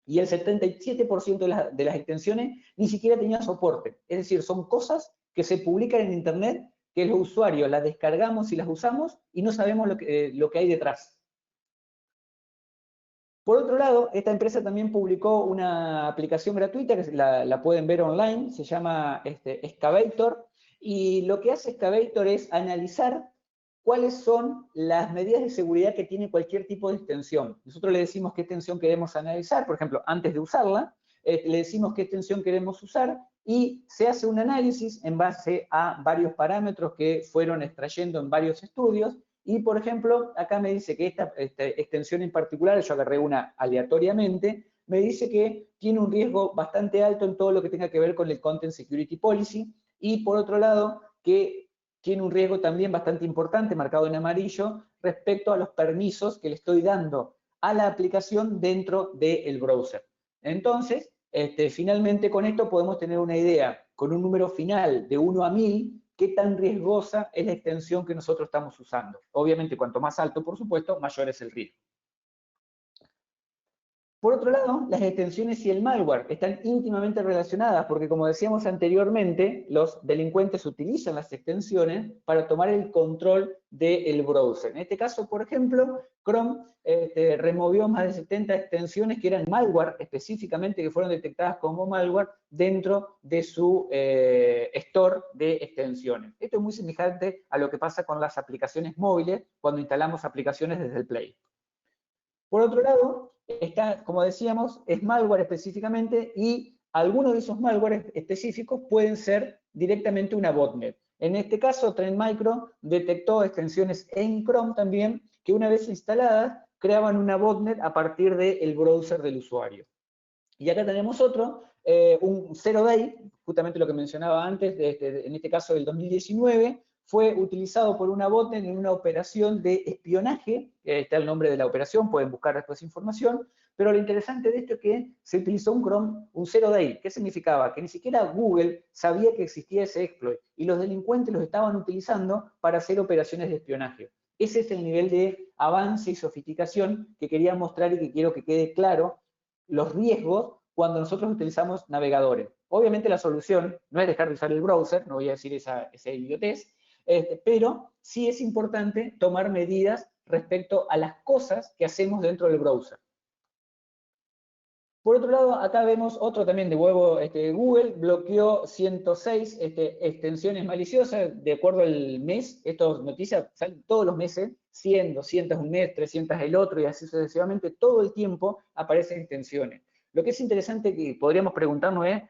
Y el 77% de las extensiones ni siquiera tenían soporte. Es decir, son cosas que se publican en Internet que los usuarios las descargamos y las usamos y no sabemos lo que hay detrás. Por otro lado, esta empresa también publicó una aplicación gratuita que la pueden ver online, se llama Excavator, y lo que hace Excavator es analizar cuáles son las medidas de seguridad que tiene cualquier tipo de extensión. Nosotros le decimos qué extensión queremos analizar, por ejemplo, antes de usarla, le decimos qué extensión queremos usar y se hace un análisis en base a varios parámetros que fueron extrayendo en varios estudios. Y, por ejemplo, acá me dice que esta extensión en particular, yo agarré una aleatoriamente, me dice que tiene un riesgo bastante alto en todo lo que tenga que ver con el Content Security Policy, y por otro lado, que tiene un riesgo también bastante importante, marcado en amarillo, respecto a los permisos que le estoy dando a la aplicación dentro del browser. Entonces, finalmente con esto podemos tener una idea, con un número final de 1 a 1000, qué tan riesgosa es la extensión que nosotros estamos usando. Obviamente, cuanto más alto, por supuesto, mayor es el riesgo. Por otro lado, las extensiones y el malware están íntimamente relacionadas porque, como decíamos anteriormente, los delincuentes utilizan las extensiones para tomar el control del browser. En este caso, por ejemplo, Chrome removió más de 70 extensiones que eran malware, específicamente que fueron detectadas como malware dentro de su store de extensiones. Esto es muy semejante a lo que pasa con las aplicaciones móviles cuando instalamos aplicaciones desde el Play. Por otro lado, está, como decíamos, es malware específicamente, y algunos de esos malwares específicos pueden ser directamente una botnet. En este caso, Trend Micro detectó extensiones en Chrome también, que una vez instaladas, creaban una botnet a partir del browser del usuario. Y acá tenemos otro, un Zero Day, justamente lo que mencionaba antes, en este caso del 2019, fue utilizado por una botnet en una operación de espionaje, está el nombre de la operación, pueden buscar después información, Pero lo interesante de esto es que se utilizó un Chrome, un zero day. ¿Qué significaba? Que ni siquiera Google sabía que existía ese exploit y los delincuentes los estaban utilizando para hacer operaciones de espionaje. Ese es el nivel de avance y sofisticación que quería mostrar y que quiero que quede claro los riesgos cuando nosotros utilizamos navegadores. Obviamente la solución no es dejar de usar el browser, no voy a decir esa idiotez, pero sí es importante tomar medidas respecto a las cosas que hacemos dentro del browser. Por otro lado, acá vemos otro también de huevo, Google bloqueó 106 extensiones maliciosas, de acuerdo al mes. Estas noticias salen todos los meses, 100, 200 un mes, 300 el otro, y así sucesivamente, todo el tiempo aparecen extensiones. Lo que es interesante que podríamos preguntarnos es,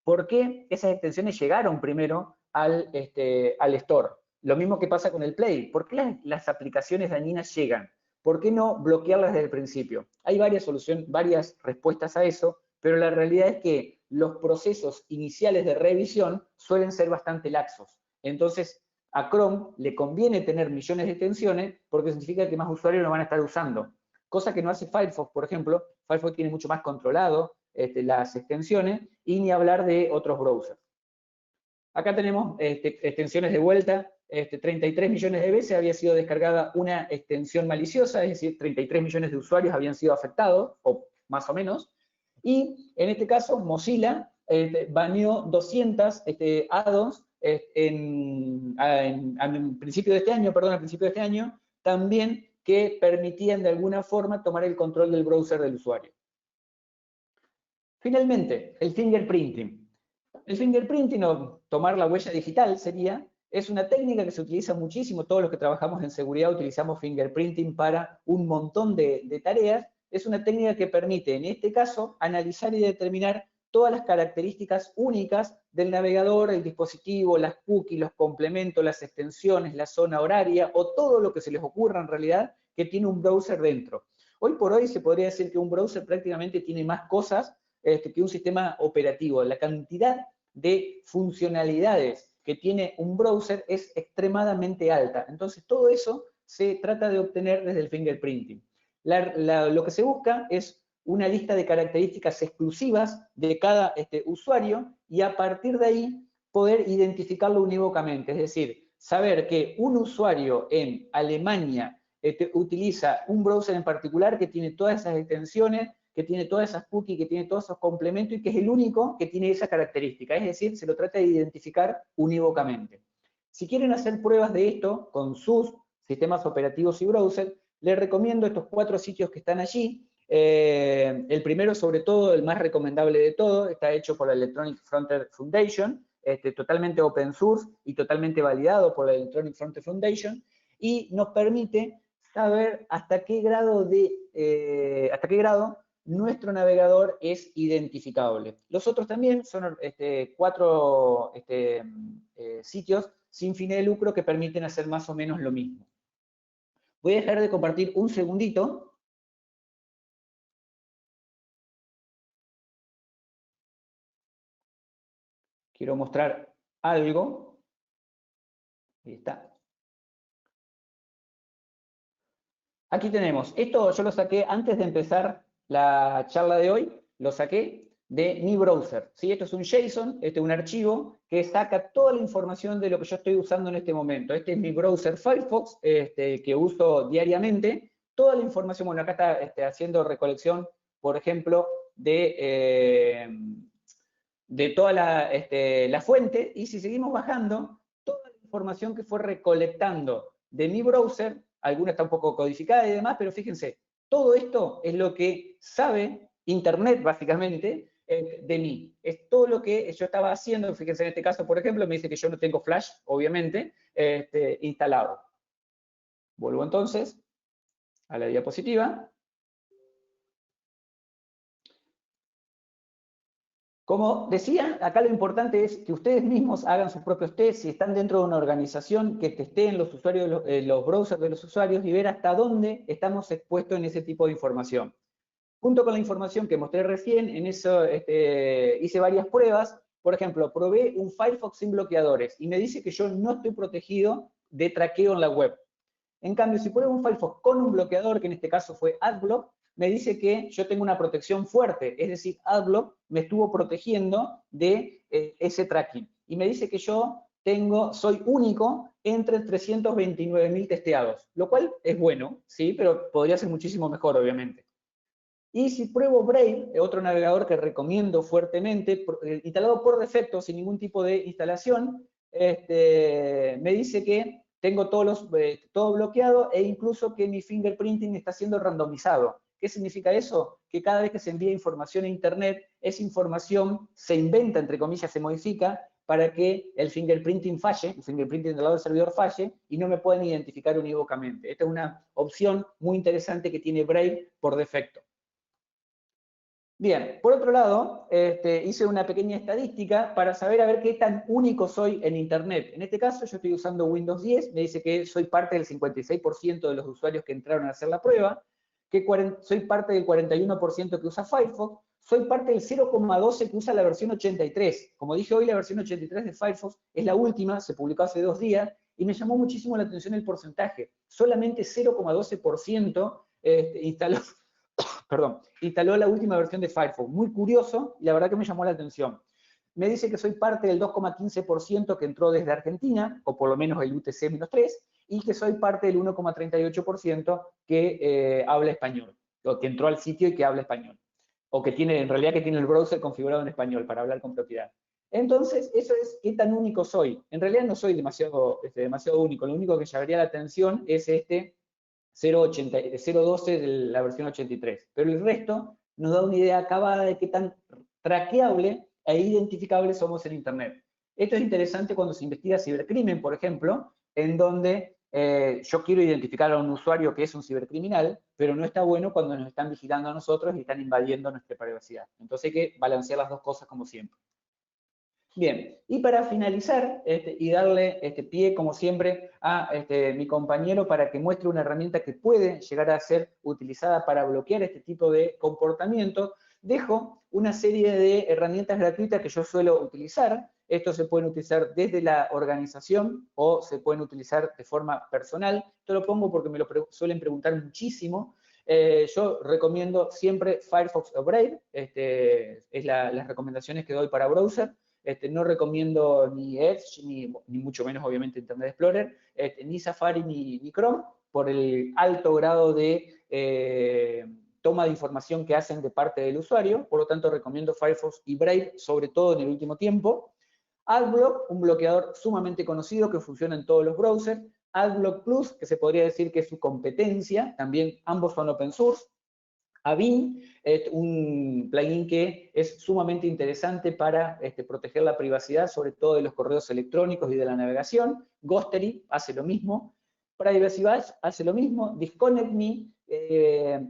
¿por qué esas extensiones llegaron primero al store? Lo mismo que pasa con el Play. ¿Por qué las aplicaciones dañinas llegan? ¿Por qué no bloquearlas desde el principio? Hay varias soluciones, varias respuestas a eso, pero la realidad es que los procesos iniciales de revisión suelen ser bastante laxos. Entonces, a Chrome le conviene tener millones de extensiones porque significa que más usuarios lo van a estar usando. Cosa que no hace Firefox, por ejemplo. Firefox tiene mucho más controlado las extensiones y ni hablar de otros browsers. Acá tenemos extensiones de vuelta. 33 millones de veces había sido descargada una extensión maliciosa, es decir, 33 millones de usuarios habían sido afectados, o más o menos. Y en este caso, Mozilla baneó 200 add-ons al principio de este año, también que permitían de alguna forma tomar el control del browser del usuario. Finalmente, el fingerprinting. El fingerprinting, o tomar la huella digital, es una técnica que se utiliza muchísimo. Todos los que trabajamos en seguridad utilizamos fingerprinting para un montón de tareas. Es una técnica que permite, en este caso, analizar y determinar todas las características únicas del navegador, el dispositivo, las cookies, los complementos, las extensiones, la zona horaria, o todo lo que se les ocurra en realidad que tiene un browser dentro. Hoy por hoy se podría decir que un browser prácticamente tiene más cosas que un sistema operativo. La cantidad de funcionalidades que tiene un browser es extremadamente alta. Entonces, todo eso se trata de obtener desde el fingerprinting. Lo que se busca es una lista de características exclusivas de cada usuario y a partir de ahí poder identificarlo unívocamente. Es decir, saber que un usuario en Alemania utiliza un browser en particular que tiene todas esas extensiones, que tiene todas esas cookies, que tiene todos esos complementos y que es el único que tiene esa característica. Es decir, se lo trata de identificar unívocamente. Si quieren hacer pruebas de esto con sus sistemas operativos y browser, les recomiendo estos 4 sitios que están allí. El primero, sobre todo, el más recomendable de todo, está hecho por la Electronic Frontier Foundation, totalmente open source y totalmente validado por la Electronic Frontier Foundation, y nos permite saber hasta qué grado nuestro navegador es identificable. Los otros también son 4 sitios sin fines de lucro que permiten hacer más o menos lo mismo. Voy a dejar de compartir un segundito. Quiero mostrar algo. Ahí está. Aquí tenemos. Esto yo lo saqué antes de empezar la charla de hoy. Lo saqué de mi browser. ¿Sí? Esto es un JSON, este es un archivo que saca toda la información de lo que yo estoy usando en este momento. Este es mi browser Firefox, que uso diariamente. Toda la información, bueno, acá está haciendo recolección, por ejemplo, de toda la fuente, y si seguimos bajando, toda la información que fue recolectando de mi browser, alguna está un poco codificada y demás, pero fíjense, todo esto es lo que sabe Internet, básicamente, de mí. Es todo lo que yo estaba haciendo. Fíjense, en este caso, por ejemplo, me dice que yo no tengo Flash, obviamente, instalado. Vuelvo entonces a la diapositiva. Como decía, acá lo importante es que ustedes mismos hagan sus propios tests, si están dentro de una organización, que testeen los usuarios, los browsers de los usuarios y ver hasta dónde estamos expuestos en ese tipo de información. Junto con la información que mostré recién, en eso hice varias pruebas. Por ejemplo, probé un Firefox sin bloqueadores y me dice que yo no estoy protegido de traqueo en la web. En cambio, si pruebo un Firefox con un bloqueador, que en este caso fue AdBlock, me dice que yo tengo una protección fuerte, es decir, AdBlock me estuvo protegiendo de ese tracking. Y me dice que yo soy único entre 329.000 testeados, lo cual es bueno, ¿sí? Pero podría ser muchísimo mejor, obviamente. Y si pruebo Brave, otro navegador que recomiendo fuertemente, instalado por defecto, sin ningún tipo de instalación, me dice que tengo todo bloqueado e incluso que mi fingerprinting está siendo randomizado. ¿Qué significa eso? Que cada vez que se envía información a Internet, esa información se inventa, entre comillas, se modifica para que el fingerprinting falle, el fingerprinting del lado del servidor falle y no me puedan identificar unívocamente. Esta es una opción muy interesante que tiene Brave por defecto. Bien, por otro lado, hice una pequeña estadística para saber a ver qué tan único soy en Internet. En este caso, yo estoy usando Windows 10, me dice que soy parte del 56% de los usuarios que entraron a hacer la prueba, que soy parte del 41% que usa Firefox, soy parte del 0,12% que usa la versión 83. Como dije hoy, la versión 83 de Firefox es la última, se publicó hace 2 días, y me llamó muchísimo la atención el porcentaje. Solamente 0,12% instaló la última versión de Firefox. Muy curioso, y la verdad que me llamó la atención. Me dice que soy parte del 2,15% que entró desde Argentina, o por lo menos el UTC-3, y que soy parte del 1,38% que habla español, o que entró al sitio y que habla español, o que en realidad tiene el browser configurado en español para hablar con propiedad. Entonces, eso es qué tan único soy. En realidad no soy demasiado único, lo único que llamaría la atención es 0.12 de la versión 83, pero el resto nos da una idea acabada de qué tan traqueable e identificable somos en Internet. Esto es interesante cuando se investiga cibercrimen, por ejemplo, en donde yo quiero identificar a un usuario que es un cibercriminal, pero no está bueno cuando nos están vigilando a nosotros y están invadiendo nuestra privacidad. Entonces hay que balancear las dos cosas como siempre. Bien, y para finalizar y darle pie, como siempre, a mi compañero para que muestre una herramienta que puede llegar a ser utilizada para bloquear este tipo de comportamiento, dejo una serie de herramientas gratuitas que yo suelo utilizar. Estos se pueden utilizar desde la organización o se pueden utilizar de forma personal. Esto lo pongo porque me lo suelen preguntar muchísimo. Yo recomiendo siempre Firefox o Brave, es las recomendaciones que doy para browser. No recomiendo ni Edge, ni mucho menos obviamente Internet Explorer, ni Safari ni Chrome, por el alto grado de toma de información que hacen de parte del usuario. Por lo tanto, recomiendo Firefox y Brave, sobre todo en el último tiempo. AdBlock, un bloqueador sumamente conocido que funciona en todos los browsers. AdBlock Plus, que se podría decir que es su competencia, también ambos son open source. Avin es un plugin que es sumamente interesante para proteger la privacidad, sobre todo de los correos electrónicos y de la navegación. Ghostery hace lo mismo. Privacy Badge hace lo mismo. Disconnect Me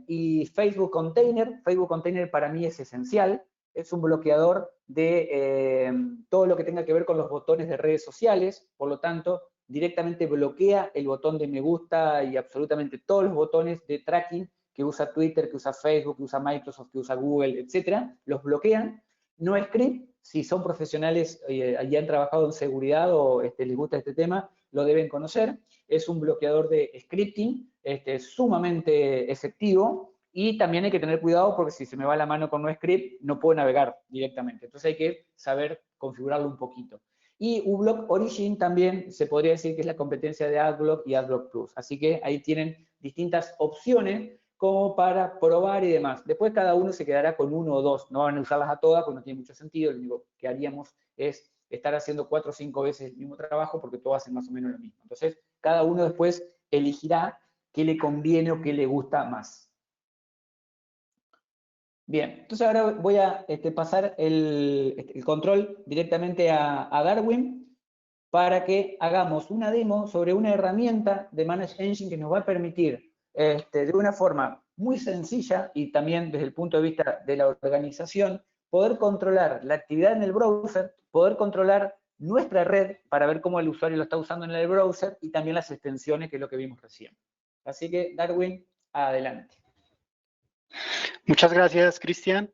y Facebook Container. Facebook Container para mí es esencial. Es un bloqueador de todo lo que tenga que ver con los botones de redes sociales. Por lo tanto, directamente bloquea el botón de me gusta y absolutamente todos los botones de tracking que usa Twitter, que usa Facebook, que usa Microsoft, que usa Google, etcétera, los bloquean. No Script, si son profesionales y han trabajado en seguridad o les gusta este tema, lo deben conocer. Es un bloqueador de scripting sumamente efectivo y también hay que tener cuidado porque si se me va la mano con no Script, no puedo navegar directamente. Entonces hay que saber configurarlo un poquito. Y uBlock Origin también se podría decir que es la competencia de AdBlock y AdBlock Plus. Así que ahí tienen distintas opciones como para probar y demás. Después cada uno se quedará con uno o dos, no van a usarlas a todas porque no tiene mucho sentido, lo único que haríamos es estar haciendo 4 o 5 veces el mismo trabajo porque todos hacen más o menos lo mismo. Entonces, cada uno después elegirá qué le conviene o qué le gusta más. Bien, entonces ahora voy a pasar el control directamente a Darwin para que hagamos una demo sobre una herramienta de Manage Engine que nos va a permitir de una forma muy sencilla y también desde el punto de vista de la organización, poder controlar la actividad en el browser, poder controlar nuestra red para ver cómo el usuario lo está usando en el browser y también las extensiones, que es lo que vimos recién. Así que, Darwin, adelante. Muchas gracias, Cristian.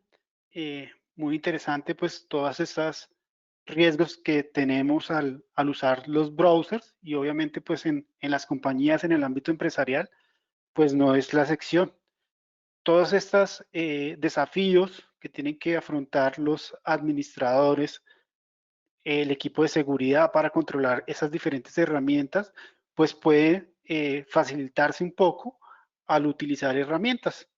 Muy interesante, pues, todas estas riesgos que tenemos al usar los browsers y obviamente, pues, en las compañías, en el ámbito empresarial, pues no es la excepción. todos estos desafíos que tienen que afrontar los administradores, el equipo de seguridad para controlar esas diferentes herramientas, pues puede facilitarse un poco al utilizar herramientas.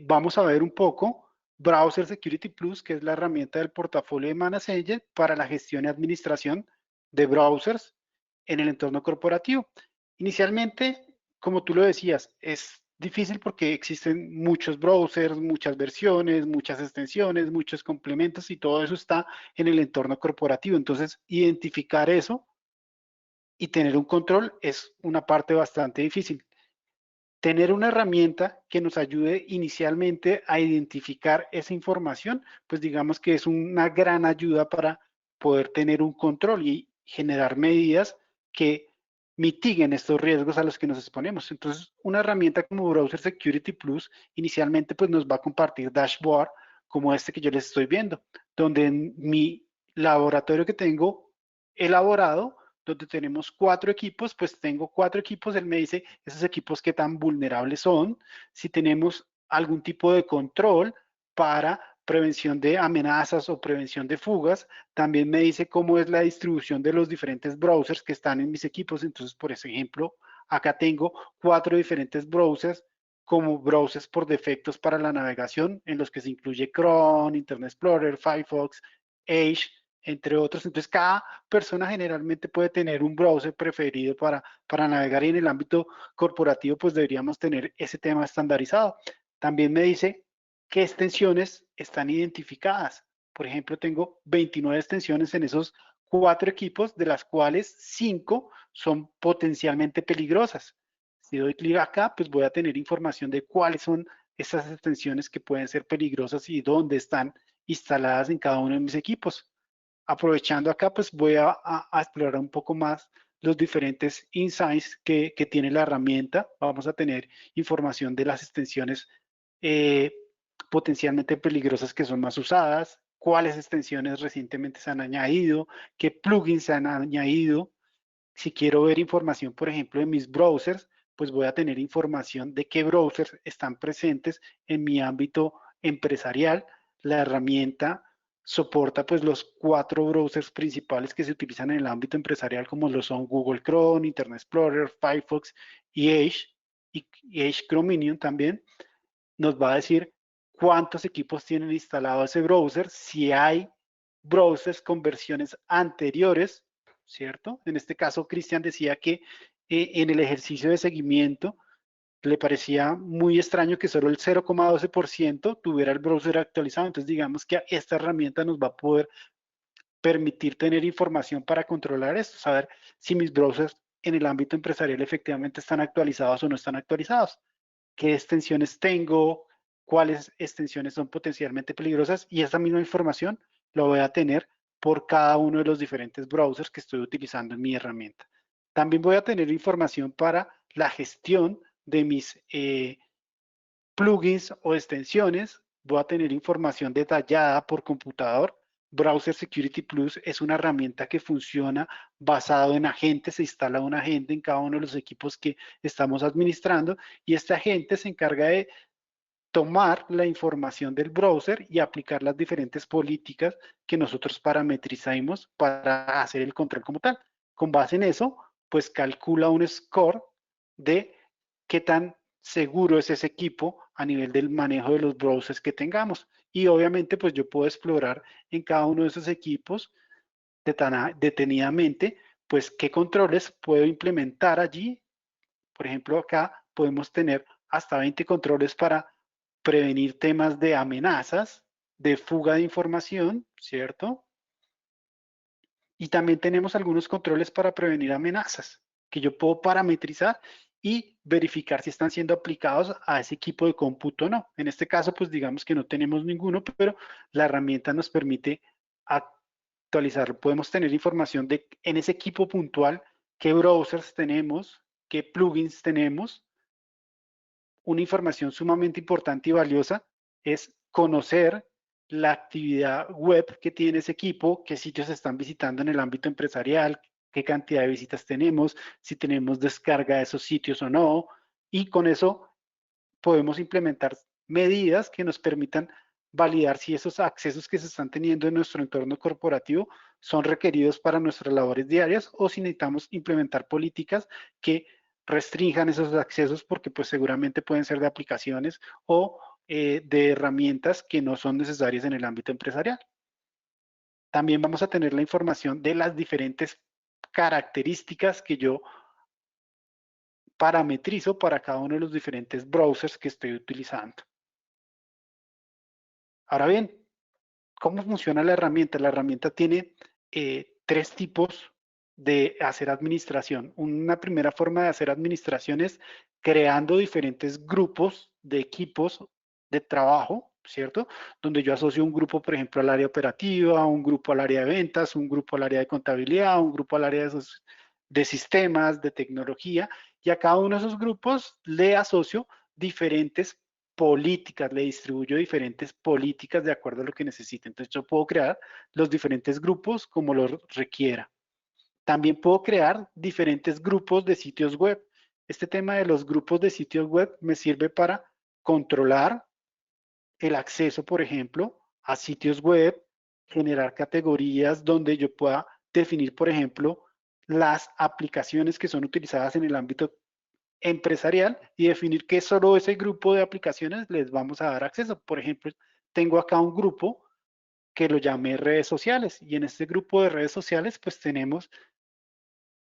Vamos a ver un poco Browser Security Plus, que es la herramienta del portafolio de ManageEngine para la gestión y administración de browsers en el entorno corporativo. Inicialmente, como tú lo decías, es difícil porque existen muchos browsers, muchas versiones, muchas extensiones, muchos complementos y todo eso está en el entorno corporativo. Entonces, identificar eso y tener un control es una parte bastante difícil. Tener una herramienta que nos ayude inicialmente a identificar esa información, pues digamos que es una gran ayuda para poder tener un control y generar medidas que mitiguen estos riesgos a los que nos exponemos. Entonces, una herramienta como Browser Security Plus inicialmente pues nos va a compartir dashboard como este que yo les estoy viendo, donde en mi laboratorio que tengo elaborado, donde tenemos 4 equipos, pues tengo 4 equipos, él me dice esos equipos qué tan vulnerables son, si tenemos algún tipo de control para prevención de amenazas o prevención de fugas, también me dice cómo es la distribución de los diferentes browsers que están en mis equipos, entonces por ejemplo, acá tengo 4 diferentes browsers como browsers por defectos para la navegación, en los que se incluye Chrome, Internet Explorer, Firefox, Edge, entre otros. Entonces, cada persona generalmente puede tener un browser preferido para navegar y en el ámbito corporativo, pues deberíamos tener ese tema estandarizado. También me dice qué extensiones están identificadas. Por ejemplo, tengo 29 extensiones en esos 4 equipos, de las cuales 5 son potencialmente peligrosas. Si doy clic acá, pues voy a tener información de cuáles son esas extensiones que pueden ser peligrosas y dónde están instaladas en cada uno de mis equipos. Aprovechando acá, pues voy a explorar un poco más los diferentes insights que tiene la herramienta. Vamos a tener información de las extensiones potencialmente peligrosas que son más usadas, cuáles extensiones recientemente se han añadido, qué plugins se han añadido. Si quiero ver información, por ejemplo, de mis browsers, pues voy a tener información de qué browsers están presentes en mi ámbito empresarial. La herramienta soporta pues los 4 browsers principales que se utilizan en el ámbito empresarial, como lo son Google Chrome, Internet Explorer, Firefox y Edge, y Edge Chromium también. Nos va a decir cuántos equipos tienen instalado ese browser, si hay browsers con versiones anteriores, ¿cierto? En este caso, Cristian decía que en el ejercicio de seguimiento le parecía muy extraño que solo el 0,12% tuviera el browser actualizado. Entonces, digamos que esta herramienta nos va a poder permitir tener información para controlar esto, saber si mis browsers en el ámbito empresarial efectivamente están actualizados o no están actualizados, qué extensiones tengo, cuáles extensiones son potencialmente peligrosas, y esa misma información la voy a tener por cada uno de los diferentes browsers que estoy utilizando en mi herramienta. También voy a tener información para la gestión de mis plugins o extensiones. Voy a tener información detallada por computador. Browser Security Plus es una herramienta que funciona basado en agentes, se instala un agente en cada uno de los equipos que estamos administrando y este agente se encarga de tomar la información del browser y aplicar las diferentes políticas que nosotros parametrizamos para hacer el control como tal. Con base en eso, pues calcula un score de qué tan seguro es ese equipo a nivel del manejo de los browsers que tengamos. Y obviamente, pues yo puedo explorar en cada uno de esos equipos detenidamente, pues qué controles puedo implementar allí. Por ejemplo, acá podemos tener hasta 20 controles para prevenir temas de amenazas, de fuga de información, ¿cierto? Y también tenemos algunos controles para prevenir amenazas que yo puedo parametrizar y verificar si están siendo aplicados a ese equipo de cómputo o no. En este caso, pues digamos que no tenemos ninguno, pero la herramienta nos permite actualizarlo. Podemos tener información de en ese equipo puntual qué browsers tenemos, qué plugins tenemos. Una información sumamente importante y valiosa es conocer la actividad web que tiene ese equipo, qué sitios están visitando en el ámbito empresarial, qué cantidad de visitas tenemos, si tenemos descarga de esos sitios o no, y con eso podemos implementar medidas que nos permitan validar si esos accesos que se están teniendo en nuestro entorno corporativo son requeridos para nuestras labores diarias o si necesitamos implementar políticas que restrinjan esos accesos porque pues seguramente pueden ser de aplicaciones o de herramientas que no son necesarias en el ámbito empresarial. También vamos a tener la información de las diferentes características que yo parametrizo para cada uno de los diferentes browsers que estoy utilizando. Ahora bien, ¿cómo funciona la herramienta? La herramienta tiene tres tipos de hacer administración. Una primera forma de hacer administración es creando diferentes grupos de equipos de trabajo, ¿cierto? Donde yo asocio un grupo, por ejemplo, al área operativa, un grupo al área de ventas, un grupo al área de contabilidad, un grupo al área de sistemas, de tecnología, y a cada uno de esos grupos le asocio diferentes políticas, le distribuyo diferentes políticas de acuerdo a lo que necesite. Entonces yo puedo crear los diferentes grupos como lo requiera. También puedo crear diferentes grupos de sitios web. Este tema de los grupos de sitios web me sirve para controlar el acceso, por ejemplo, a sitios web, generar categorías donde yo pueda definir, por ejemplo, las aplicaciones que son utilizadas en el ámbito empresarial y definir que solo ese grupo de aplicaciones les vamos a dar acceso. Por ejemplo, tengo acá un grupo que lo llamé redes sociales y en este grupo de redes sociales pues tenemos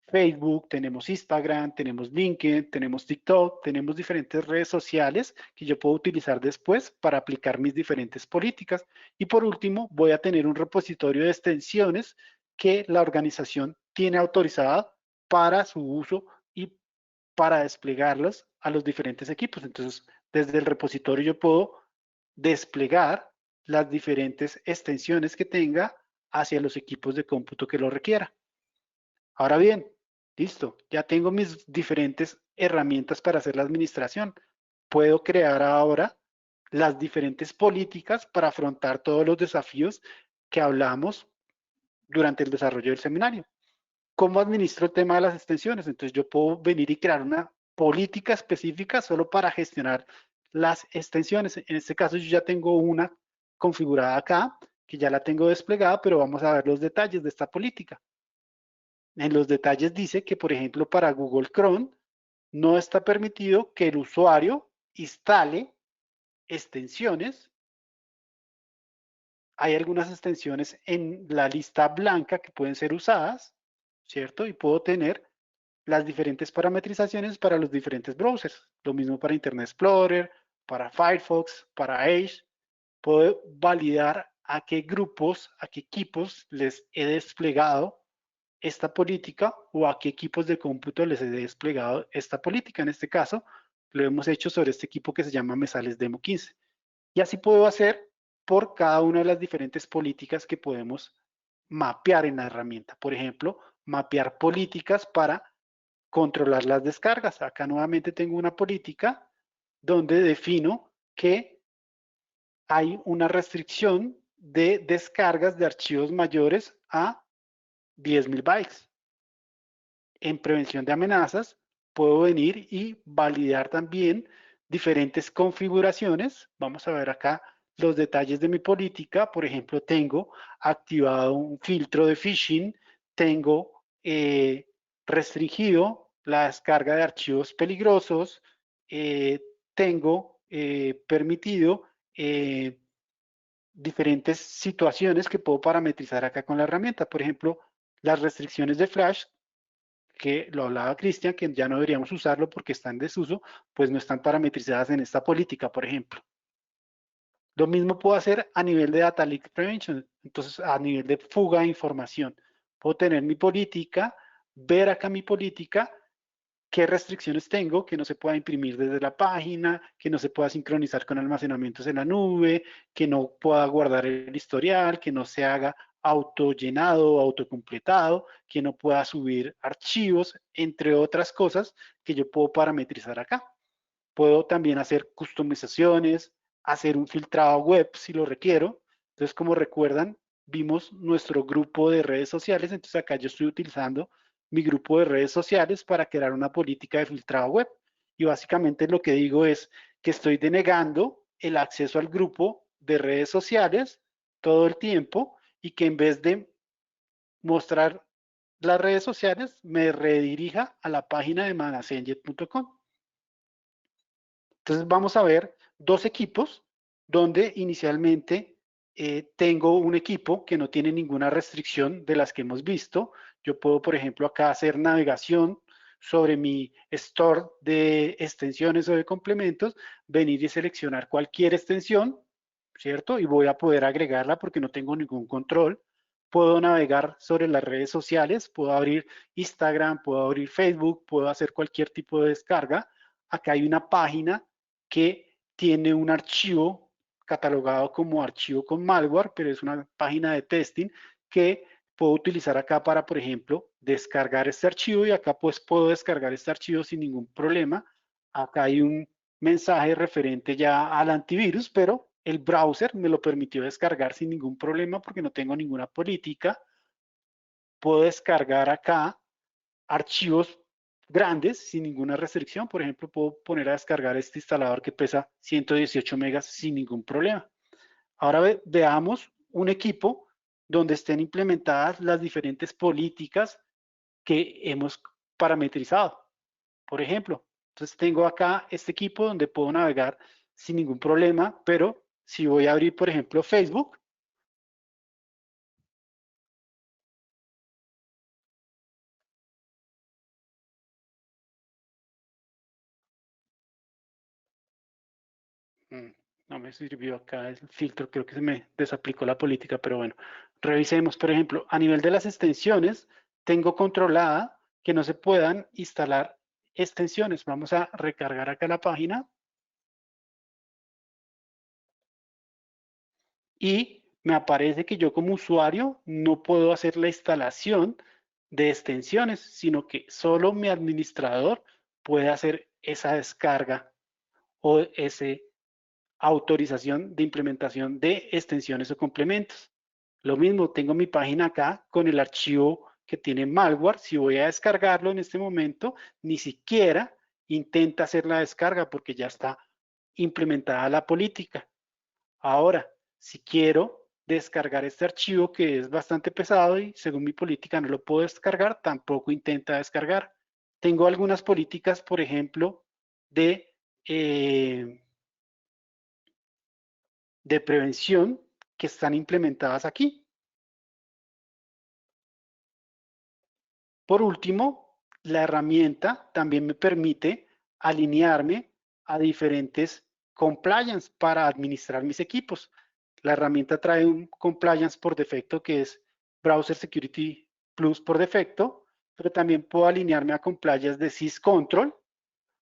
Facebook, tenemos Instagram, tenemos LinkedIn, tenemos TikTok, tenemos diferentes redes sociales que yo puedo utilizar después para aplicar mis diferentes políticas. Y por último, voy a tener un repositorio de extensiones que la organización tiene autorizada para su uso y para desplegarlos a los diferentes equipos. Entonces, desde el repositorio yo puedo desplegar las diferentes extensiones que tenga hacia los equipos de cómputo que lo requiera. Ahora bien, listo, ya tengo mis diferentes herramientas para hacer la administración. Puedo crear ahora las diferentes políticas para afrontar todos los desafíos que hablamos durante el desarrollo del seminario. ¿Cómo administro el tema de las extensiones? Entonces yo puedo venir y crear una política específica solo para gestionar las extensiones. En este caso yo ya tengo una configurada acá, que ya la tengo desplegada, pero vamos a ver los detalles de esta política. En los detalles dice que, por ejemplo, para Google Chrome no está permitido que el usuario instale extensiones. Hay algunas extensiones en la lista blanca que pueden ser usadas, ¿cierto? Y puedo tener las diferentes parametrizaciones para los diferentes browsers. Lo mismo para Internet Explorer, para Firefox, para Edge. Puedo validar a qué grupos, a qué equipos les he desplegado esta política o a qué equipos de cómputo les he desplegado esta política. En este caso, lo hemos hecho sobre este equipo que se llama Mesales Demo 15. Y así puedo hacer por cada una de las diferentes políticas que podemos mapear en la herramienta. Por ejemplo, mapear políticas para controlar las descargas. Acá nuevamente tengo una política donde defino que hay una restricción de descargas de archivos mayores a 10.000 bytes. En prevención de amenazas, puedo venir y validar también diferentes configuraciones. Vamos a ver acá los detalles de mi política. Por ejemplo, tengo activado un filtro de phishing, tengo restringido la descarga de archivos peligrosos, tengo permitido diferentes situaciones que puedo parametrizar acá con la herramienta. Por ejemplo, las restricciones de flash, que lo hablaba Cristian, que ya no deberíamos usarlo porque está en desuso, pues no están parametrizadas en esta política, por ejemplo. Lo mismo puedo hacer a nivel de Data Leak Prevention, entonces a nivel de fuga de información. Puedo tener mi política, ver acá mi política, qué restricciones tengo, que no se pueda imprimir desde la página, que no se pueda sincronizar con almacenamientos en la nube, que no pueda guardar el historial, que no se haga autollenado, autocompletado, que no pueda subir archivos, entre otras cosas que yo puedo parametrizar acá. Puedo también hacer customizaciones, hacer un filtrado web si lo requiero. Entonces, como recuerdan, vimos nuestro grupo de redes sociales. Entonces, acá yo estoy utilizando mi grupo de redes sociales para crear una política de filtrado web. Y básicamente lo que digo es que estoy denegando el acceso al grupo de redes sociales todo el tiempo y que en vez de mostrar las redes sociales me redirija a la página de manacenjet.com. Entonces vamos a ver dos equipos donde inicialmente tengo un equipo que no tiene ninguna restricción de las que hemos visto. Yo puedo, por ejemplo, acá hacer navegación sobre mi store de extensiones o de complementos, venir y seleccionar cualquier extensión, ¿cierto? Y voy a poder agregarla porque no tengo ningún control. Puedo navegar sobre las redes sociales, puedo abrir Instagram, puedo abrir Facebook, puedo hacer cualquier tipo de descarga. Acá hay una página que tiene un archivo catalogado como archivo con malware, pero es una página de testing que puedo utilizar acá para, por ejemplo, descargar este archivo y acá pues puedo descargar este archivo sin ningún problema. Acá hay un mensaje referente ya al antivirus, pero el browser me lo permitió descargar sin ningún problema porque no tengo ninguna política. Puedo descargar acá archivos grandes sin ninguna restricción. Por ejemplo, puedo poner a descargar este instalador que pesa 118 megas sin ningún problema. Ahora veamos un equipo donde estén implementadas las diferentes políticas que hemos parametrizado. Por ejemplo, entonces tengo acá este equipo donde puedo navegar sin ningún problema, pero si voy a abrir, por ejemplo, Facebook, no me sirvió acá el filtro, creo que se me desaplicó la política, pero bueno, revisemos, por ejemplo, a nivel de las extensiones, tengo controlada que no se puedan instalar extensiones. Vamos a recargar acá la página. Y me aparece que yo como usuario no puedo hacer la instalación de extensiones, sino que solo mi administrador puede hacer esa descarga o esa autorización de implementación de extensiones o complementos. Lo mismo, tengo mi página acá con el archivo que tiene malware. Si voy a descargarlo en este momento, ni siquiera intenta hacer la descarga porque ya está implementada la política. Ahora, si quiero descargar este archivo que es bastante pesado y según mi política no lo puedo descargar, tampoco intenta descargar. Tengo algunas políticas, por ejemplo, de prevención que están implementadas aquí. Por último, la herramienta también me permite alinearme a diferentes compliance para administrar mis equipos. La herramienta trae un compliance por defecto que es Browser Security Plus por defecto, pero también puedo alinearme a compliance de syscontrol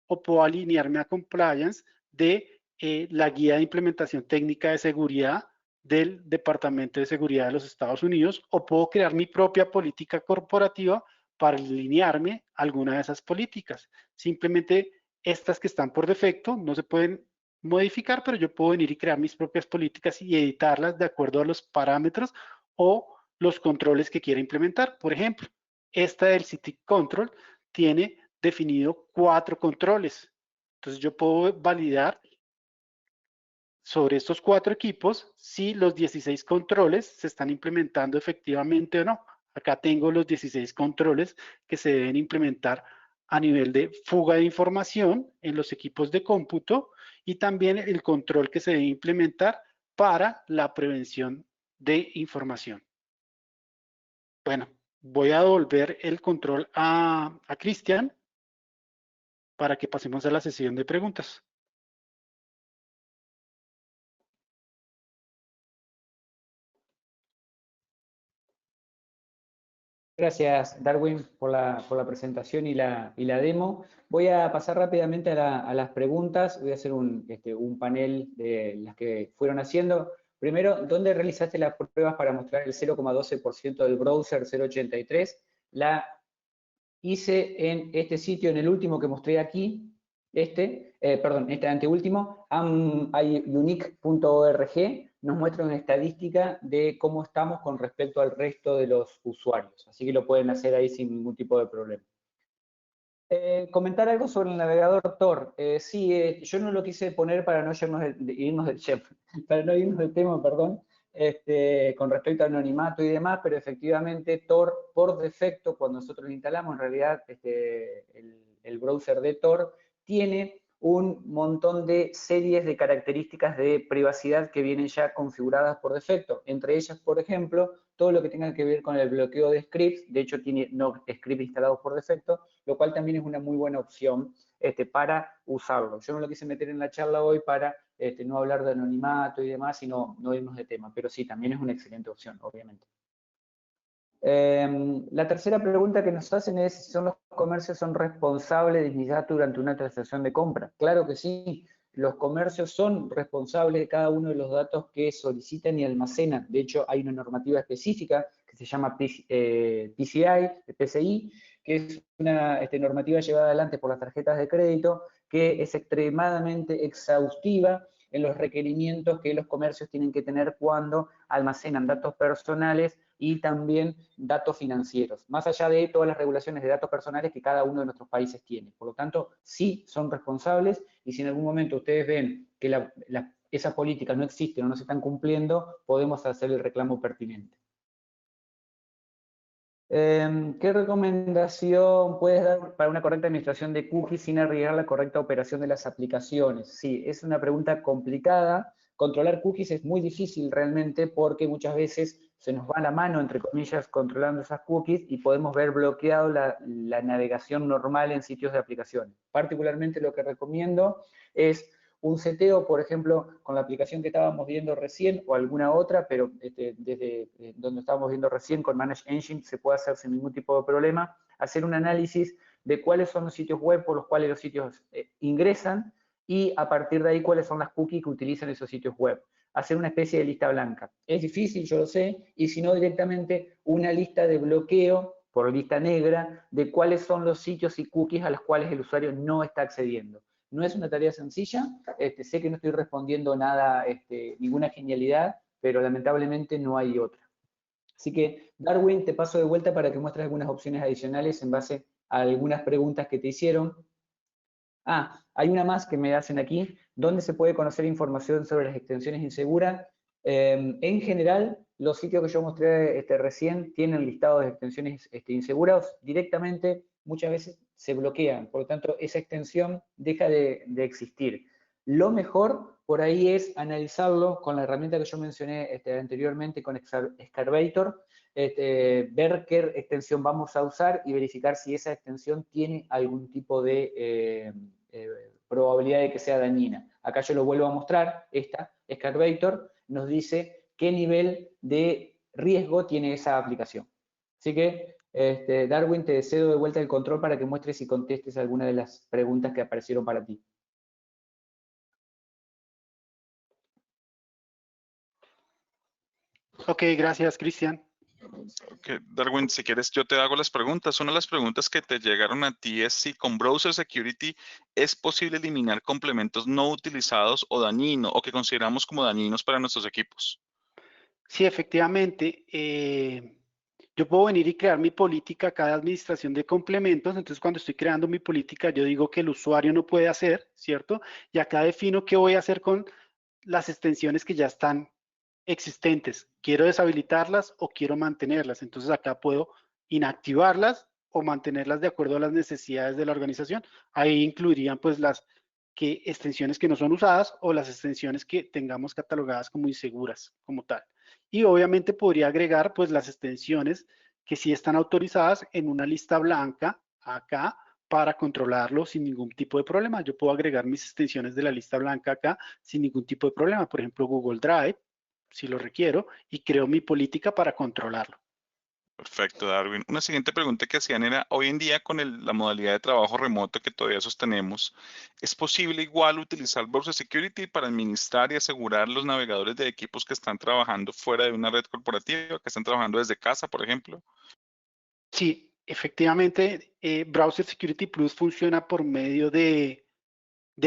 o puedo alinearme a compliance de la guía de implementación técnica de seguridad del Departamento de Seguridad de los Estados Unidos, o puedo crear mi propia política corporativa para alinearme a alguna de esas políticas. Simplemente estas que están por defecto no se pueden modificar, pero yo puedo venir y crear mis propias políticas y editarlas de acuerdo a los parámetros o los controles que quiera implementar. Por ejemplo, esta del City Control tiene definido 4 controles. Entonces yo puedo validar sobre estos 4 equipos si los 16 controles se están implementando efectivamente o no. Acá tengo los 16 controles que se deben implementar a nivel de fuga de información en los equipos de cómputo y también el control que se debe implementar para la prevención de información. Bueno, voy a devolver el control a Cristian para que pasemos a la sesión de preguntas. Gracias, Darwin, por la presentación y la demo. Voy a pasar rápidamente a las preguntas. Voy a hacer un panel de las que fueron haciendo. Primero, ¿dónde realizaste las pruebas para mostrar el 0,12% del browser 083? La hice en este sitio, en el último que mostré aquí, este anteúltimo, unique.org, nos muestra una estadística de cómo estamos con respecto al resto de los usuarios. Así que lo pueden hacer ahí sin ningún tipo de problema. Comentar algo sobre el navegador Tor. Sí, yo no lo quise poner para no para no irnos del tema, perdón, con respecto al anonimato y demás, pero efectivamente Tor, por defecto, cuando nosotros lo instalamos, en realidad el browser de Tor tiene un montón de series de características de privacidad que vienen ya configuradas por defecto. Entre ellas, por ejemplo, todo lo que tenga que ver con el bloqueo de scripts, de hecho tiene no scripts instalados por defecto, lo cual también es una muy buena opción para usarlo. Yo no lo quise meter en la charla hoy para no hablar de anonimato y demás, sino no irnos de tema, pero sí, también es una excelente opción, obviamente. La tercera pregunta que nos hacen es si los comercios son responsables de mis datos durante una transacción de compra. Claro que sí, los comercios son responsables de cada uno de los datos que solicitan y almacenan. De hecho, hay una normativa específica que se llama PCI, que es una normativa llevada adelante por las tarjetas de crédito, que es extremadamente exhaustiva en los requerimientos que los comercios tienen que tener cuando almacenan datos personales y también datos financieros, más allá de todas las regulaciones de datos personales que cada uno de nuestros países tiene. Por lo tanto, sí son responsables y si en algún momento ustedes ven que esas políticas no existen o no se están cumpliendo, podemos hacer el reclamo pertinente. ¿Qué recomendación puedes dar para una correcta administración de cookies sin arriesgar la correcta operación de las aplicaciones? Sí, es una pregunta complicada. Controlar cookies es muy difícil realmente porque muchas veces se nos va la mano, entre comillas, controlando esas cookies y podemos ver bloqueado la navegación normal en sitios de aplicaciones. Particularmente lo que recomiendo es un seteo, por ejemplo, con la aplicación que estábamos viendo recién o alguna otra, pero desde donde estábamos viendo recién con Manage Engine se puede hacer sin ningún tipo de problema, hacer un análisis de cuáles son los sitios web por los cuales los sitios ingresan y a partir de ahí cuáles son las cookies que utilizan esos sitios web. Hacer una especie de lista blanca. Es difícil, yo lo sé, y si no directamente una lista de bloqueo por lista negra de cuáles son los sitios y cookies a los cuales el usuario no está accediendo. No es una tarea sencilla, sé que no estoy respondiendo nada, ninguna genialidad, pero lamentablemente no hay otra. Así que, Darwin, te paso de vuelta para que muestres algunas opciones adicionales en base a algunas preguntas que te hicieron. Hay una más que me hacen aquí. ¿Dónde se puede conocer información sobre las extensiones inseguras? En general, los sitios que yo mostré recién tienen listados de extensiones inseguras. Directamente, muchas veces se bloquean. Por lo tanto, esa extensión deja de existir. Lo mejor por ahí es analizarlo con la herramienta que yo mencioné anteriormente, con Excavator, ver qué extensión vamos a usar y verificar si esa extensión tiene algún tipo de probabilidad de que sea dañina. Acá yo lo vuelvo a mostrar, esta Excavator nos dice qué nivel de riesgo tiene esa aplicación. Así que, Darwin, te cedo de vuelta el control para que muestres y contestes alguna de las preguntas que aparecieron para ti. Ok, gracias, Cristian. Okay, Darwin, si quieres yo te hago las preguntas. Una de las preguntas que te llegaron a ti es si con Browser Security es posible eliminar complementos no utilizados o dañinos o que consideramos como dañinos para nuestros equipos. Sí, efectivamente. Yo puedo venir y crear mi política acá de administración de complementos. Entonces, cuando estoy creando mi política, yo digo que el usuario no puede hacer, ¿cierto? Y acá defino qué voy a hacer con las extensiones que ya están existentes. ¿Quiero deshabilitarlas o quiero mantenerlas? Entonces, acá puedo inactivarlas o mantenerlas de acuerdo a las necesidades de la organización. Ahí incluirían pues las extensiones que no son usadas o las extensiones que tengamos catalogadas como inseguras como tal. Y obviamente podría agregar pues las extensiones que sí están autorizadas en una lista blanca acá para controlarlo sin ningún tipo de problema. Yo puedo agregar mis extensiones de la lista blanca acá sin ningún tipo de problema. Por ejemplo, Google Drive, si lo requiero, y creo mi política para controlarlo. Perfecto, Darwin. Una siguiente pregunta que hacían era, hoy en día con la modalidad de trabajo remoto que todavía sostenemos, ¿es posible igual utilizar Browser Security para administrar y asegurar los navegadores de equipos que están trabajando fuera de una red corporativa, que están trabajando desde casa, por ejemplo? Sí, efectivamente, Browser Security Plus funciona por medio de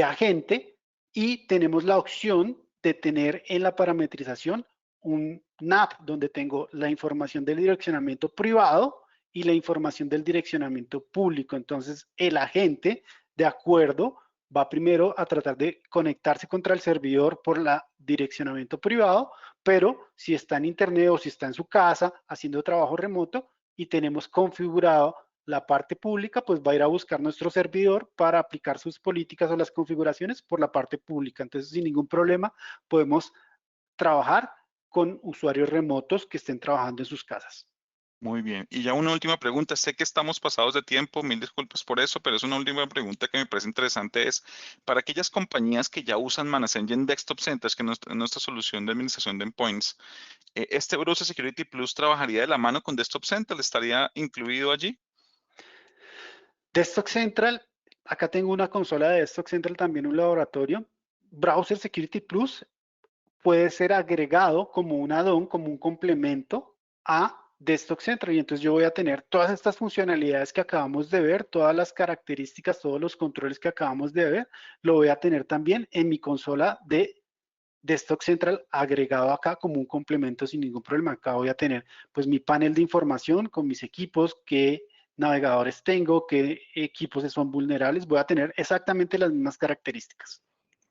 agente y tenemos la opción de tener en la parametrización un NAP donde tengo la información del direccionamiento privado y la información del direccionamiento público. Entonces, el agente, de acuerdo, va primero a tratar de conectarse contra el servidor por el direccionamiento privado, pero si está en internet o si está en su casa haciendo trabajo remoto y tenemos configurado la parte pública, pues va a ir a buscar nuestro servidor para aplicar sus políticas o las configuraciones por la parte pública. Entonces, sin ningún problema, podemos trabajar con usuarios remotos que estén trabajando en sus casas. Muy bien. Y ya una última pregunta. Sé que estamos pasados de tiempo, mil disculpas por eso, pero es una última pregunta que me parece interesante. Es para aquellas compañías que ya usan ManageEngine Desktop Centers, que es nuestra solución de administración de endpoints, ¿este Browser Security Plus trabajaría de la mano con Desktop Central? ¿Estaría incluido allí? Desktop Central, acá tengo una consola de Desktop Central, también un laboratorio. Browser Security Plus puede ser agregado como un add-on, como un complemento a Desktop Central, y entonces yo voy a tener todas estas funcionalidades que acabamos de ver, todas las características, todos los controles que acabamos de ver, lo voy a tener también en mi consola de Desktop Central agregado acá como un complemento sin ningún problema. Acá voy a tener pues mi panel de información con mis equipos, qué navegadores tengo, qué equipos son vulnerables, voy a tener exactamente las mismas características.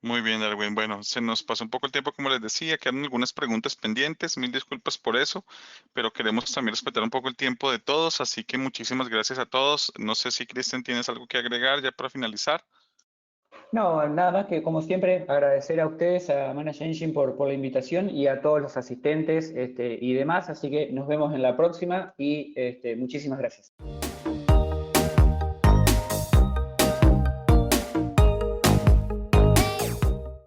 Muy bien, Darwin. Bueno, se nos pasó un poco el tiempo, como les decía, quedaron algunas preguntas pendientes, mil disculpas por eso, pero queremos también respetar un poco el tiempo de todos, así que muchísimas gracias a todos. No sé si, Cristian, tienes algo que agregar ya para finalizar. No, nada más que, como siempre, agradecer a ustedes, a ManageEngine, por la invitación y a todos los asistentes y demás. Así que nos vemos en la próxima y muchísimas gracias.